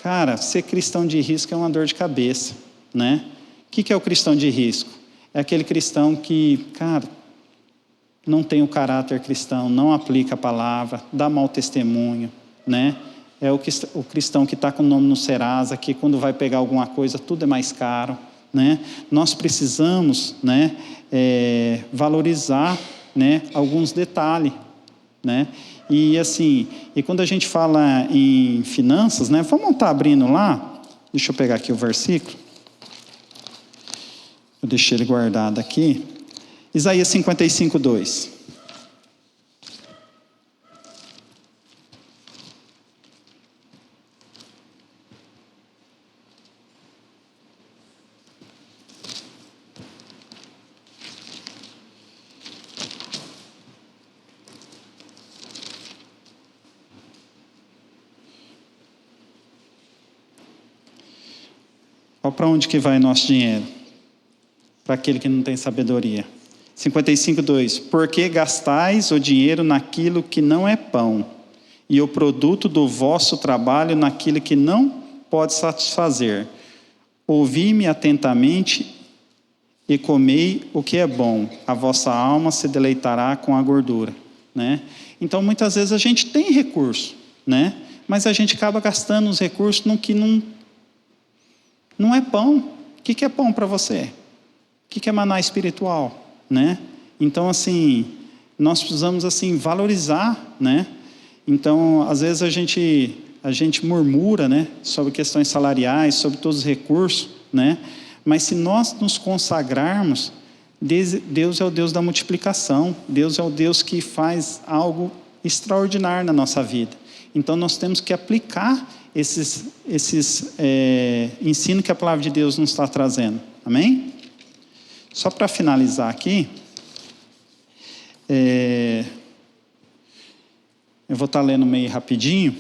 Speaker 2: Cara, ser cristão de risco é uma dor de cabeça, né? O que é o cristão de risco? É aquele cristão que, cara, não tem o caráter cristão, não aplica a palavra, dá mau testemunho, né? É o cristão que está com o nome no Serasa, que quando vai pegar alguma coisa, tudo é mais caro, né? Nós precisamos, né, valorizar, né, alguns detalhes, né? E assim, quando a gente fala em finanças, né, vamos estar abrindo lá, deixa eu pegar aqui o versículo, eu deixei ele guardado aqui, Isaías 55, 2. para onde que vai nosso dinheiro? Para aquele que não tem sabedoria. 55:2. Por que gastais o dinheiro naquilo que não é pão, e o produto do vosso trabalho naquilo que não pode satisfazer? Ouvi-me atentamente e comei o que é bom, a vossa alma se deleitará com a gordura. Né? Então, muitas vezes a gente tem recurso, né? Mas a gente acaba gastando os recursos no que não é pão. O que é pão para você? O que é maná espiritual? Né? Então, assim, nós precisamos assim, valorizar. Né? Então, às vezes a gente murmura, né, sobre questões salariais, sobre todos os recursos, né? Mas se nós nos consagrarmos, Deus é o Deus da multiplicação, Deus é o Deus que faz algo extraordinário na nossa vida. Então nós temos que aplicar esses ensinos que a palavra de Deus nos está trazendo. Amém? Só para finalizar aqui, eu vou estar lendo meio rapidinho,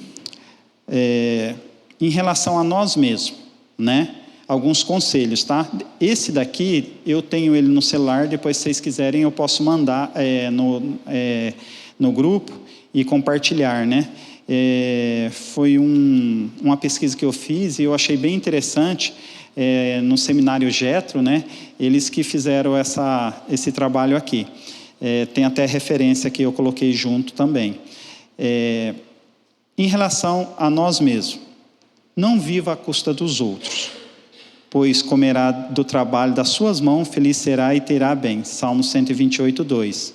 Speaker 2: em relação a nós mesmos, né? Alguns conselhos, tá? Esse daqui, eu tenho ele no celular, depois se vocês quiserem eu posso mandar no grupo e compartilhar, né? Foi uma pesquisa que eu fiz e eu achei bem interessante, no seminário Jetro, né? Eles que fizeram esse trabalho aqui. Tem até referência que eu coloquei junto também. Em relação a nós mesmos, não viva à custa dos outros, pois comerá do trabalho das suas mãos, feliz será e terá bem. Salmo 128:2.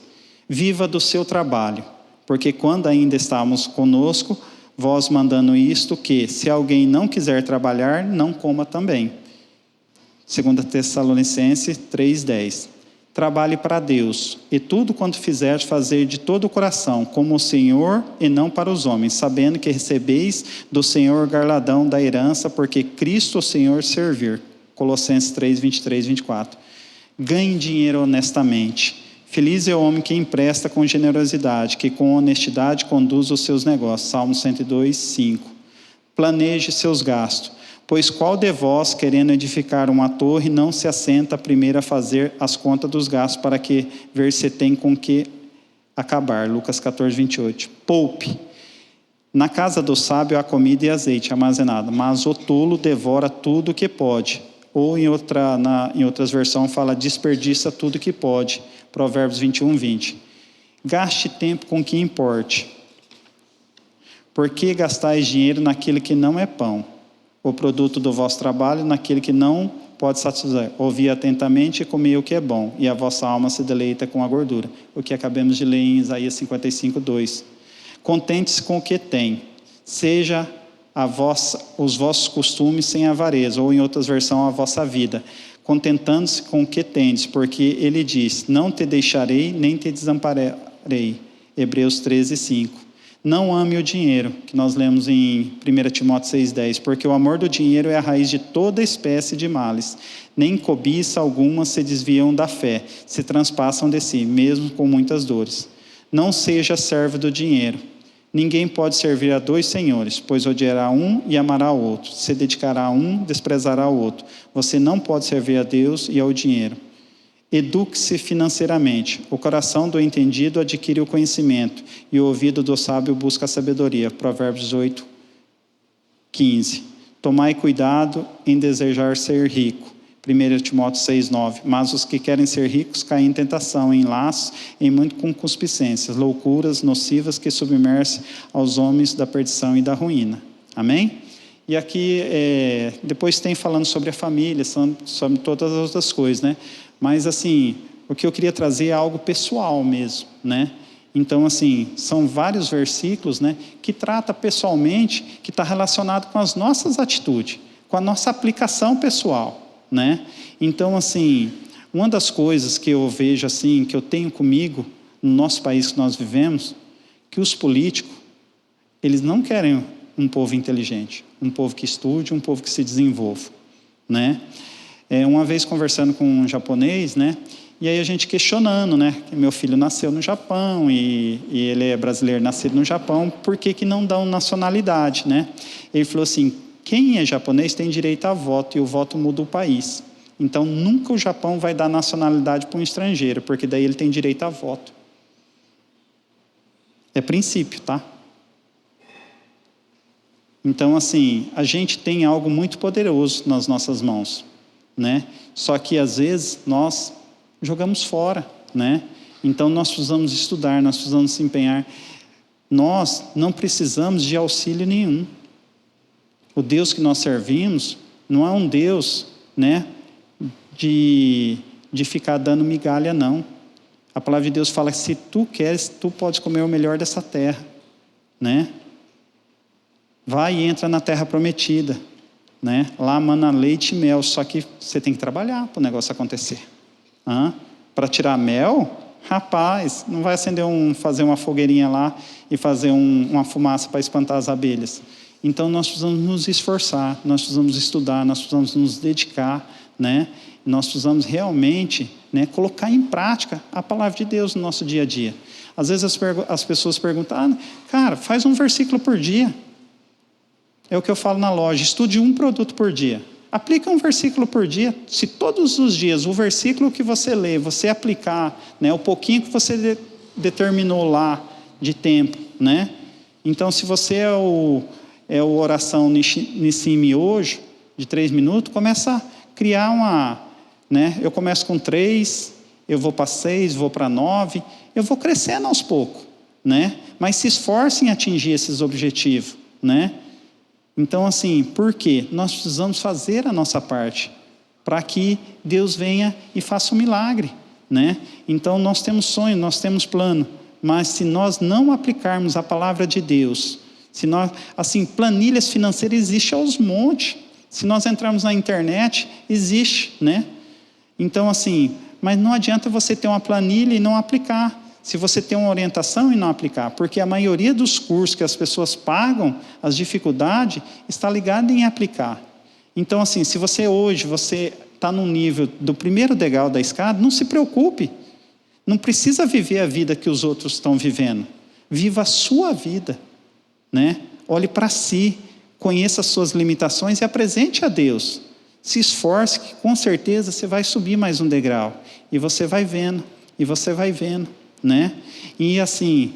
Speaker 2: Viva do seu trabalho, porque quando ainda estávamos conosco, vós mandando isto, que se alguém não quiser trabalhar, não coma também. 2 Tessalonicenses 3:10. Trabalhe para Deus, e tudo quanto fizer, fazer de todo o coração, como o Senhor e não para os homens, sabendo que recebeis do Senhor galardão da herança, porque Cristo o Senhor servir. Colossenses 3:23-24. Ganhe dinheiro honestamente. Feliz é o homem que empresta com generosidade, que com honestidade conduz os seus negócios. Salmo 102:5. Planeje seus gastos. Pois qual de vós, querendo edificar uma torre, não se assenta primeiro a fazer as contas dos gastos, para que ver se tem com que acabar. Lucas 14:28. Poupe. Na casa do sábio há comida e azeite armazenado, mas o tolo devora tudo o que pode. Ou em outras versões fala, desperdiça tudo que pode. Provérbios 21:20. Gaste tempo com o que importe. Por que gastais dinheiro naquilo que não é pão? O produto do vosso trabalho naquele que não pode satisfazer. Ouvi atentamente e comi o que é bom, e a vossa alma se deleita com a gordura. O que acabamos de ler em Isaías 55:2. Contente-se com o que tem. Seja os vossos costumes sem avareza, ou em outras versões, a vossa vida. Contentando-se com o que tendes, porque ele diz, não te deixarei, nem te desampararei. Hebreus 13:5. Não ame o dinheiro, que nós lemos em 1 Timóteo 6:10, porque o amor do dinheiro é a raiz de toda espécie de males. Nem cobiça alguma se desviam da fé, se transpassam de si, mesmo com muitas dores. Não seja servo do dinheiro. Ninguém pode servir a dois senhores, pois odiará um e amará o outro. Se dedicará a um, desprezará o outro. Você não pode servir a Deus e ao dinheiro. Eduque-se financeiramente. O coração do entendido adquire o conhecimento, e o ouvido do sábio busca a sabedoria. Provérbios 8:15. Tomai cuidado em desejar ser rico. 1 Timóteo 6:9. Mas os que querem ser ricos caem em tentação, em laços, em muito concupiscências, loucuras nocivas que submersem aos homens da perdição e da ruína. Amém? E aqui, depois tem falando sobre a família, sobre todas as outras coisas, né? Mas, assim, o que eu queria trazer é algo pessoal mesmo, né? Então, assim, são vários versículos, né, que trata pessoalmente, que está relacionado com as nossas atitudes, com a nossa aplicação pessoal, né? Então, assim, uma das coisas que eu vejo, assim, que eu tenho comigo, no nosso país que nós vivemos, que os políticos, eles não querem um povo inteligente, um povo que estude, um povo que se desenvolva, né? Uma vez conversando com um japonês, né? E aí a gente questionando, né? Que meu filho nasceu no Japão e ele é brasileiro nascido no Japão, por que não dão nacionalidade, né? Ele falou assim, quem é japonês tem direito a voto, e o voto muda o país. Então, nunca o Japão vai dar nacionalidade para um estrangeiro, porque daí ele tem direito a voto. É princípio, tá? Então, assim, a gente tem algo muito poderoso nas nossas mãos, né? Só que, às vezes, nós jogamos fora, né? Então, nós precisamos estudar, nós precisamos se empenhar. Nós não precisamos de auxílio nenhum. O Deus que nós servimos não é um Deus, né, de ficar dando migalha, não. A palavra de Deus fala que se tu queres, tu podes comer o melhor dessa terra, né? Vai e entra na terra prometida, né? Lá mana leite e mel, só que você tem que trabalhar para o negócio acontecer. Para tirar mel, rapaz, não vai fazer uma fogueirinha lá e fazer uma fumaça para espantar as abelhas. Então, nós precisamos nos esforçar, nós precisamos estudar, nós precisamos nos dedicar, né? Nós precisamos realmente, né, colocar em prática a palavra de Deus no nosso dia a dia. Às vezes as pessoas perguntam, cara, faz um versículo por dia. É o que eu falo na loja, estude um produto por dia. Aplica um versículo por dia. Se todos os dias o versículo que você lê, você aplicar, né, o pouquinho que você determinou lá de tempo, né? Então, se você é o oração Nissim hoje, de 3 minutos, começa a criar né? Eu começo com 3, eu vou para 6, vou para 9, eu vou crescendo aos poucos, né? Mas se esforce em atingir esses objetivos, né? Então, assim, por quê? Nós precisamos fazer a nossa parte para que Deus venha e faça um milagre, né? Então, nós temos sonho, nós temos plano, mas se nós não aplicarmos a palavra de Deus, se nós, assim, planilhas financeiras existem aos montes. Se nós entrarmos na internet, existe, né? Então, assim, mas não adianta você ter uma planilha e não aplicar. Se você tem uma orientação e não aplicar, porque a maioria dos cursos que as pessoas pagam, as dificuldades, está ligada em aplicar. Então, assim, se você hoje está no nível do primeiro degrau da escada, não se preocupe. Não precisa viver a vida que os outros estão vivendo. Viva a sua vida, né? Olhe para si, conheça as suas limitações e apresente a Deus. Se esforce, que com certeza você vai subir mais um degrau. E você vai vendo, né? E assim,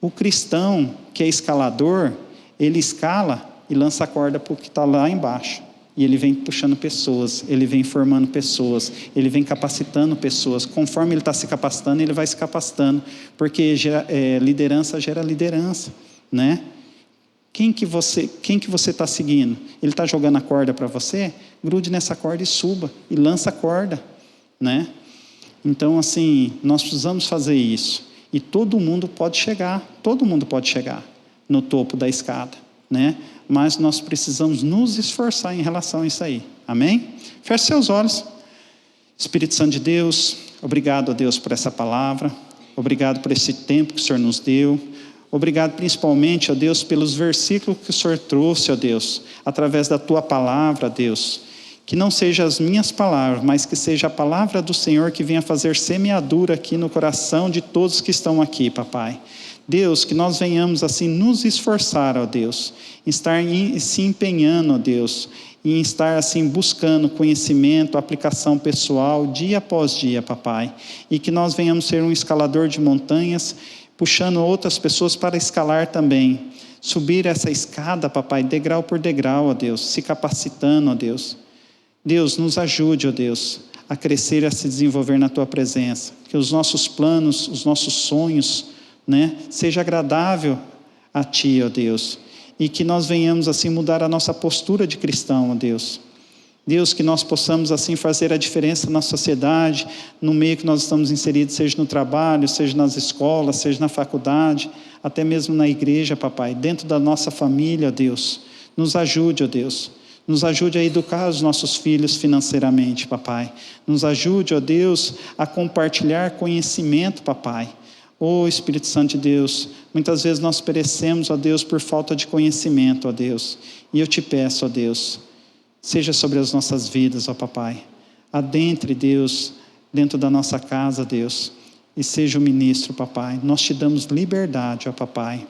Speaker 2: o cristão que é escalador, ele escala e lança a corda para o que está lá embaixo. E ele vem puxando pessoas, ele vem formando pessoas, ele vem capacitando pessoas. Conforme ele está se capacitando, ele vai se capacitando. Porque liderança gera liderança, né? Quem que você está seguindo? Ele está jogando a corda para você? Grude nessa corda e suba. E lança a corda, né? Então, assim, nós precisamos fazer isso. E todo mundo pode chegar no topo da escada, né? Mas nós precisamos nos esforçar em relação a isso aí. Amém? Feche seus olhos. Espírito Santo de Deus, obrigado a Deus por essa palavra. Obrigado por esse tempo que o Senhor nos deu. Obrigado principalmente, ó Deus, pelos versículos que o Senhor trouxe, ó Deus, através da Tua palavra, Deus. Que não seja as minhas palavras, mas que seja a palavra do Senhor que venha fazer semeadura aqui no coração de todos que estão aqui, papai. Deus, que nós venhamos assim nos esforçar, ó Deus, estar se empenhando, ó Deus, e estar assim buscando conhecimento, aplicação pessoal, dia após dia, papai. E que nós venhamos ser um escalador de montanhas, puxando outras pessoas para escalar também. Subir essa escada, papai, degrau por degrau, ó Deus, se capacitando, ó Deus. Deus, nos ajude, ó Deus, a crescer e a se desenvolver na Tua presença. Que os nossos planos, os nossos sonhos, né, seja agradável a Ti, ó Deus. E que nós venhamos assim mudar a nossa postura de cristão, ó Deus. Deus, que nós possamos assim fazer a diferença na sociedade, no meio que nós estamos inseridos, seja no trabalho, seja nas escolas, seja na faculdade, até mesmo na igreja, papai, dentro da nossa família, ó Deus. Nos ajude, ó Deus. Nos ajude a educar os nossos filhos financeiramente, papai. Nos ajude, ó Deus, a compartilhar conhecimento, papai. Ó Espírito Santo de Deus, muitas vezes nós perecemos, ó Deus, por falta de conhecimento, ó Deus. E eu te peço, ó Deus, seja sobre as nossas vidas, ó papai. Adentre, Deus, dentro da nossa casa, Deus. E seja o ministro, papai. Nós te damos liberdade, ó papai.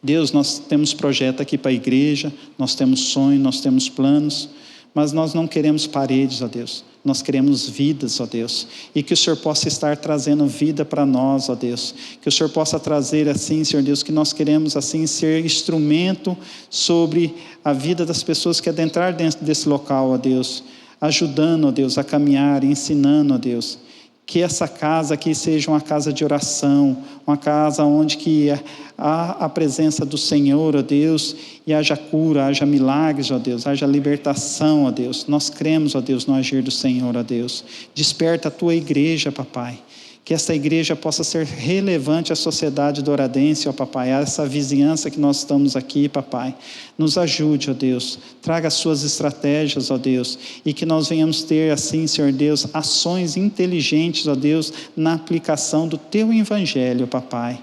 Speaker 2: Deus, nós temos projeto aqui para a igreja, nós temos sonho, nós temos planos, mas nós não queremos paredes, ó Deus. Nós queremos vidas, ó Deus. E que o Senhor possa estar trazendo vida para nós, ó Deus. Que o Senhor possa trazer assim, Senhor Deus, que nós queremos assim ser instrumento sobre a vida das pessoas que adentrar dentro desse local, ó Deus. Ajudando, ó Deus, a caminhar, ensinando, ó Deus. Que essa casa aqui seja uma casa de oração, uma casa onde que há a presença do Senhor, ó Deus, e haja cura, haja milagres, ó Deus, haja libertação, ó Deus. Nós cremos, ó Deus, no agir do Senhor, ó Deus. Desperta a tua igreja, papai. Que essa igreja possa ser relevante à sociedade douradense, ó papai, a essa vizinhança que nós estamos aqui, papai. Nos ajude, ó Deus, traga as suas estratégias, ó Deus, e que nós venhamos ter assim, Senhor Deus, ações inteligentes, ó Deus, na aplicação do teu evangelho, papai.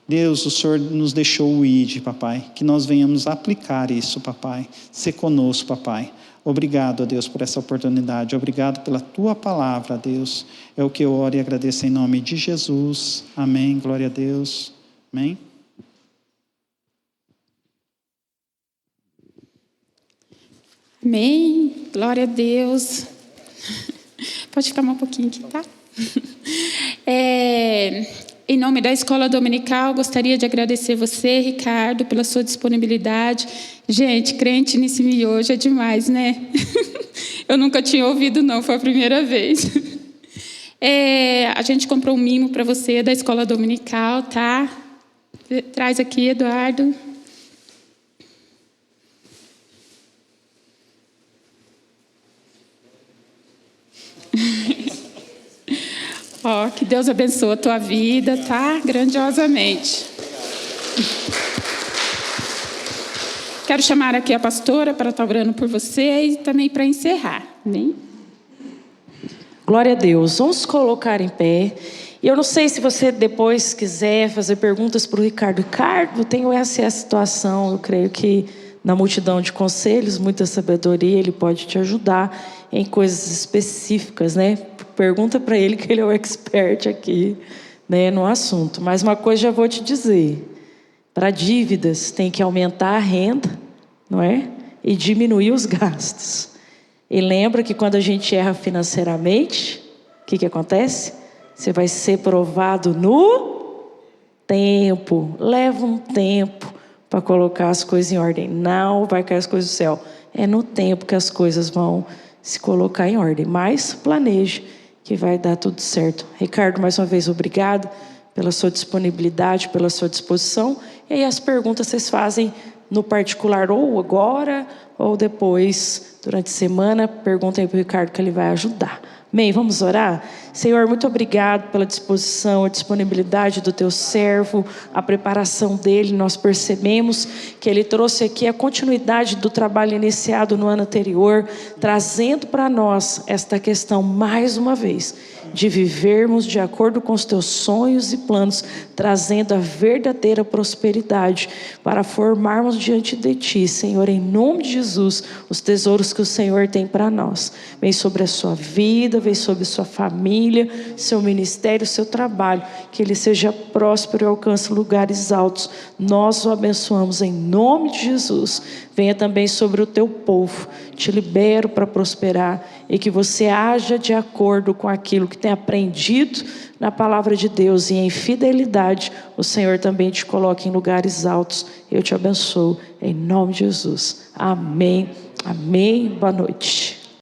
Speaker 2: Deus, o Senhor nos deixou o ID, papai, que nós venhamos aplicar isso, papai. Ser conosco, papai. Obrigado, ó Deus, por essa oportunidade. Obrigado pela tua palavra, Deus. É o que eu oro e agradeço em nome de Jesus. Amém. Glória a Deus. Amém.
Speaker 1: Amém. Glória a Deus. Pode ficar um pouquinho aqui, tá? Em nome da Escola Dominical, gostaria de agradecer você, Ricardo, pela sua disponibilidade. Gente, crente nesse miojo é demais, né? Eu nunca tinha ouvido, não, foi a primeira vez. A gente comprou um mimo para você da Escola Dominical, tá? Traz aqui, Eduardo. Ó, que Deus abençoe a tua vida, tá? Grandiosamente. Quero chamar aqui a pastora para estar orando por você e também para encerrar. Amém?
Speaker 3: Glória a Deus. Vamos colocar em pé. E eu não sei se você depois quiser fazer perguntas para o Ricardo. Ricardo, tenho essa e a situação. Eu creio que na multidão de conselhos, muita sabedoria, ele pode te ajudar em coisas específicas, né? Pergunta para ele, que ele é o expert aqui, né, no assunto. Mas uma coisa já vou te dizer. Para dívidas, tem que aumentar a renda, não é? E diminuir os gastos. E lembra que quando a gente erra financeiramente, o que acontece? Você vai ser provado no tempo. Leva um tempo para colocar as coisas em ordem. Não vai cair as coisas do céu. É no tempo que as coisas vão se colocar em ordem. Mas planeje que vai dar tudo certo. Ricardo, mais uma vez, obrigado pela sua disponibilidade, pela sua disposição. E aí as perguntas vocês fazem no particular, ou agora, ou depois, durante a semana. Perguntem para o Ricardo que ele vai ajudar. Amém? Vamos orar? Senhor, muito obrigado pela disposição, a disponibilidade do teu servo, a preparação dele. Nós percebemos que ele trouxe aqui a continuidade do trabalho iniciado no ano anterior, trazendo para nós esta questão mais uma vez, de vivermos de acordo com os teus sonhos e planos, trazendo a verdadeira prosperidade para formarmos diante de ti, Senhor, em nome de Jesus, os tesouros que o Senhor tem para nós. Vem sobre a sua vida, vem sobre sua família, seu ministério, seu trabalho, que ele seja próspero e alcance lugares altos. Nós o abençoamos em nome de Jesus. Venha também sobre o teu povo, te libero para prosperar e que você haja de acordo com aquilo que tem aprendido na palavra de Deus, e em fidelidade o Senhor também te coloca em lugares altos. Eu te abençoo em nome de Jesus. Amém. Amém. Boa noite.